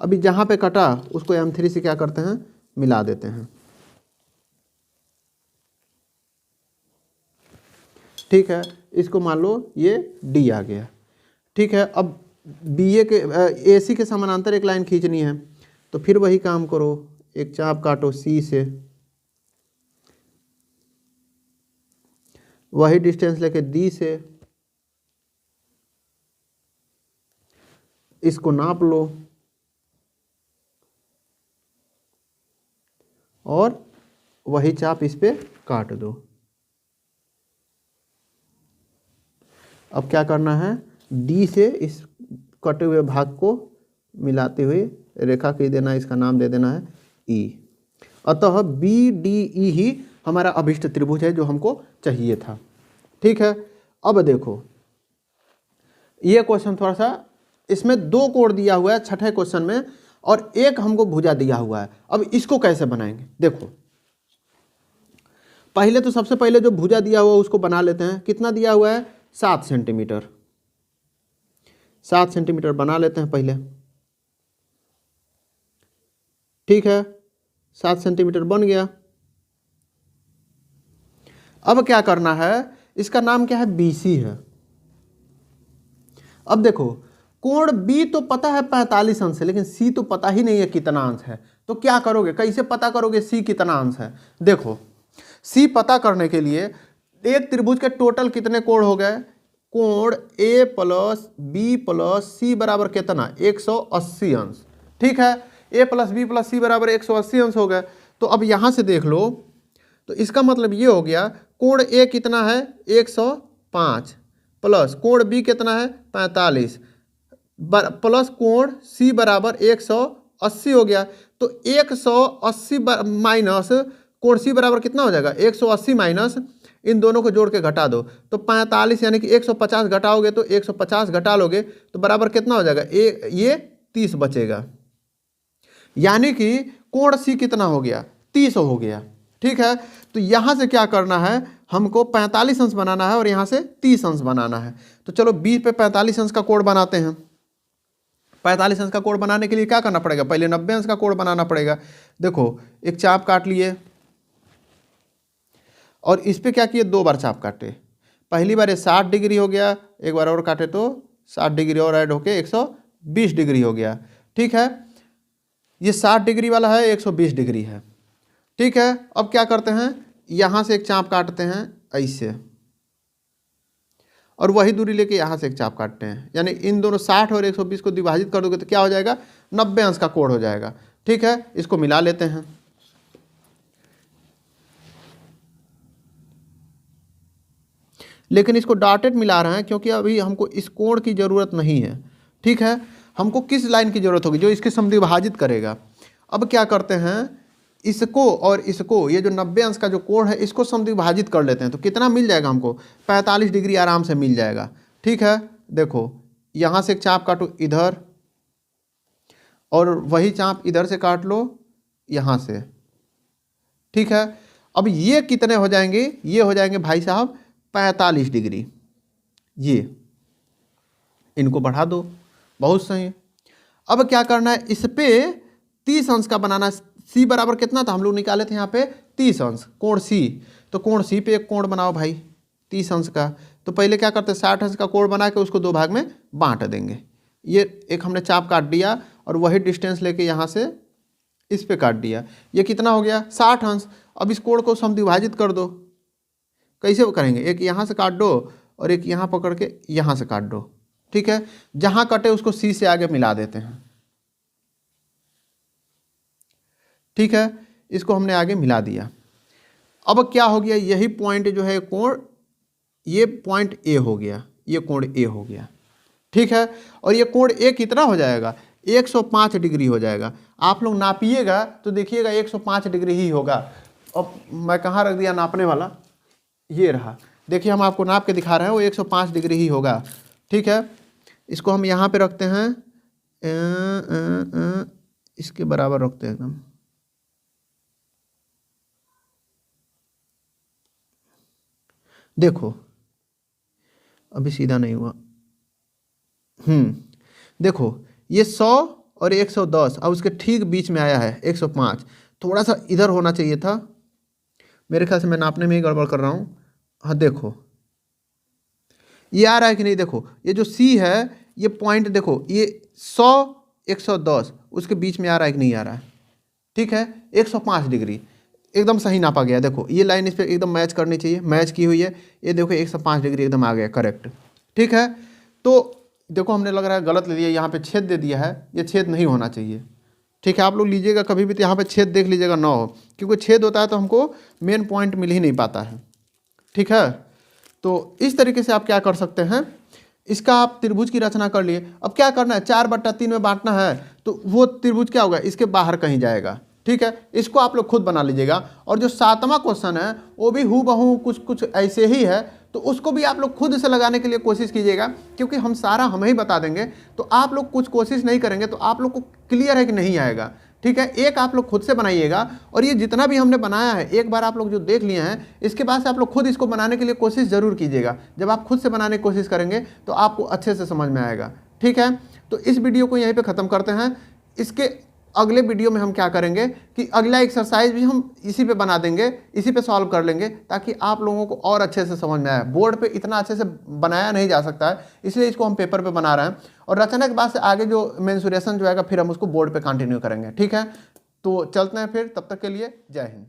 अभी जहाँ पे कटा उसको M3 से क्या करते हैं, मिला देते हैं। ठीक है, इसको मान लो ये D आ गया। ठीक है, अब BA के AC के समानांतर एक लाइन खींचनी है, तो फिर वही काम करो, एक चाप काटो C से, वही डिस्टेंस लेके D से, इसको नाप लो और वही चाप इस पे काट दो। अब क्या करना है, D से इस कटे हुए भाग को मिलाते हुए रेखा खींच देना, इसका नाम दे देना है E। अतः BDE ही हमारा अभिष्ट त्रिभुज है जो हमको चाहिए था। ठीक है, अब देखो ये क्वेश्चन थोड़ा सा, इसमें 2 कोण दिया हुआ है छठे क्वेश्चन में और एक हमको भुजा दिया हुआ है। अब इसको कैसे बनाएंगे, देखो पहले तो सबसे पहले जो भुजा दिया हुआ है उसको बना लेते हैं। कितना दिया हुआ है, 7 सेंटीमीटर, 7 सेंटीमीटर बना लेते हैं पहले। ठीक है, 7 सेंटीमीटर बन गया। अब क्या करना है, इसका नाम क्या है, BC है। अब देखो कोण B तो पता है 45 अंश है, लेकिन C तो पता ही नहीं है कितना अंश है। तो क्या करोगे, कैसे पता करोगे C कितना अंश है। देखो C पता करने के लिए एक त्रिभुज के टोटल कितने कोण हो गए, कोण A plus B plus C बराबर कितना, 180 अंश। ठीक है, A plus B plus C बराबर 180 अंश हो गए। तो अब यहाँ से देख लो, तो इसका मतलब ये हो गया, कोण A कितना है, 105 प्लस कोण B कितना है, 45 प्लस कोण C बराबर 180 हो गया। तो 180 माइनस कोण C बराबर कितना हो जाएगा, 180 माइनस इन दोनों को जोड़ के घटा दो तो 45, यानी कि 150 घटाओगे तो 150 घटा लोगे तो बराबर कितना हो जाएगा, ये 30 बचेगा। यानी कि कोण C कितना हो गया, 30 हो गया। ठीक है। तो यहाँ से क्या करना है, हमको 45 अंश बनाना है और यहाँ से 30 अंश बनाना है। तो चलो 20 पे 45 अंश का कोण बनाते हैं। 45 अंश का कोण बनाने के लिए क्या करना पड़ेगा, पहले 90 अंश का कोण बनाना पड़ेगा। देखो एक चाप काट लिए और इस पे क्या किए, 2 बार चाप काटे। पहली बार ये 60 डिग्री हो गया, एक बार और काटे तो 60 डिग्री और ऐड होके 120 डिग्री हो गया। ठीक है, ये 60 डिग्री वाला है, 120 डिग्री है। ठीक है, अब क्या करते हैं, यहाँ से एक चाप काटते हैं ऐसे और वही दूरी लेके यहाँ से एक चाप काटते हैं, यानी इन दोनों 60 और 120 को विभाजित कर दोगे तो क्या हो जाएगा, 90 अंश का कोण हो जाएगा। ठीक है, इसको मिला लेते हैं। लेकिन इसको डॉटेड मिला रहे हैं क्योंकि अभी हमको इस कोण की ज़रूरत नहीं है। ठीक है, हमको किस लाइन की ज़रूरत होगी, जो इसके समद्विभाजित करेगा। अब क्या करते हैं, इसको और इसको, ये जो 90 अंश का जो कोण है इसको समद्विभाजित कर लेते हैं। तो कितना मिल जाएगा हमको, 45 डिग्री आराम से मिल जाएगा। ठीक है, देखो यहाँ से एक चाप काटो इधर और वही चाप इधर से काट लो यहाँ से। ठीक है, अब ये कितने हो जाएंगे, ये हो जाएंगे भाई साहब 45 डिग्री। ये इनको बढ़ा दो, बहुत सही। अब क्या करना है, इस पे 30 अंश का बनाना। सी बराबर कितना था, हम लोग निकाले थे यहाँ पे 30 अंश, कोण सी। तो कोण सी पे एक कोण बनाओ भाई 30 अंश का। तो पहले क्या करते हैं, 60 अंश का कोण बना के उसको 2 भाग में बांट देंगे। ये एक हमने चाप काट दिया और वही डिस्टेंस लेके यहाँ से इस पे काट दिया। ये कितना हो गया, 60 अंश। अब इस कोण को समद्विभाजित कर दो। कैसे करेंगे, एक यहाँ से काट दो और एक यहाँ पकड़ के यहाँ से काट दो। ठीक है, जहाँ कटे उसको सी से आगे मिला देते हैं। ठीक है, इसको हमने आगे मिला दिया। अब क्या हो गया, यही पॉइंट जो है कोण, ये पॉइंट ए हो गया, ये कोण ए हो गया। ठीक है, और ये कोण ए कितना हो जाएगा, 105 डिग्री हो जाएगा। आप लोग नापिएगा तो देखिएगा 105 डिग्री ही होगा। अब मैं कहाँ रख दिया नापने वाला, ये रहा। देखिए हम आपको नाप के दिखा रहे हैं, वो 105 डिग्री ही होगा। ठीक है, इसको हम यहाँ पे रखते हैं, इसके बराबर रखते हैं एकदम। देखो अभी सीधा नहीं हुआ। देखो ये 100 और 110, अब उसके ठीक बीच में आया है 105। थोड़ा सा इधर होना चाहिए था, मेरे ख्याल से मैं नापने में ही गड़बड़ कर रहा हूँ। हाँ देखो ये आ रहा है कि नहीं, देखो ये जो सी है, ये पॉइंट देखो, ये 100 110 उसके बीच में आ रहा है कि नहीं आ रहा है। ठीक है, 105 डिग्री एकदम सही नापा गया। देखो ये लाइन इस पर एकदम मैच करनी चाहिए, मैच की हुई है। ये देखो 105 डिग्री एकदम आ गया, करेक्ट। ठीक है, तो देखो हमने लग रहा है गलत ले लिया, यहाँ पे छेद दे दिया है, ये छेद नहीं होना चाहिए। ठीक है, आप लोग लीजिएगा कभी भी तो यहाँ पे छेद देख लीजिएगा ना हो, क्योंकि छेद होता है तो हमको मेन पॉइंट मिल ही नहीं पाता है। ठीक है, तो इस तरीके से आप क्या कर सकते हैं, इसका आप त्रिभुज की रचना कर लिए। अब क्या करना है, 4/3 में बांटना है, तो वो त्रिभुज क्या होगा, इसके बाहर कहीं जाएगा। ठीक है, इसको आप लोग खुद बना लीजिएगा। और जो 7वां क्वेश्चन है वो भी हूबहू कुछ ऐसे ही है, तो उसको भी आप लोग खुद से लगाने के लिए कोशिश कीजिएगा, क्योंकि हम सारा हम ही बता देंगे। तो आप लोग कुछ कोशिश नहीं करेंगे तो आप लोग को क्लियर है कि नहीं आएगा। ठीक है, एक आप लोग खुद से बनाइएगा, और ये जितना भी हमने बनाया है एक बार आप लोग जो देख लिए हैं, इसके बाद से आप लोग खुद इसको बनाने के लिए कोशिश ज़रूर कीजिएगा। जब आप खुद से बनाने की कोशिश करेंगे तो आपको अच्छे से समझ में आएगा। ठीक है, तो इस वीडियो को यहीं पे ख़त्म करते हैं। इसके अगले वीडियो में हम क्या करेंगे कि अगला एक्सरसाइज भी हम इसी पे बना देंगे, इसी पे सॉल्व कर लेंगे, ताकि आप लोगों को और अच्छे से समझ में आए। बोर्ड पे इतना अच्छे से बनाया नहीं जा सकता है, इसलिए इसको हम पेपर पे बना रहे हैं। और रचना के बाद से आगे जो मेंसुरेशन जो आएगा फिर हम उसको बोर्ड पे कंटिन्यू करेंगे। ठीक है, तो चलते हैं फिर, तब तक के लिए जय हिंद।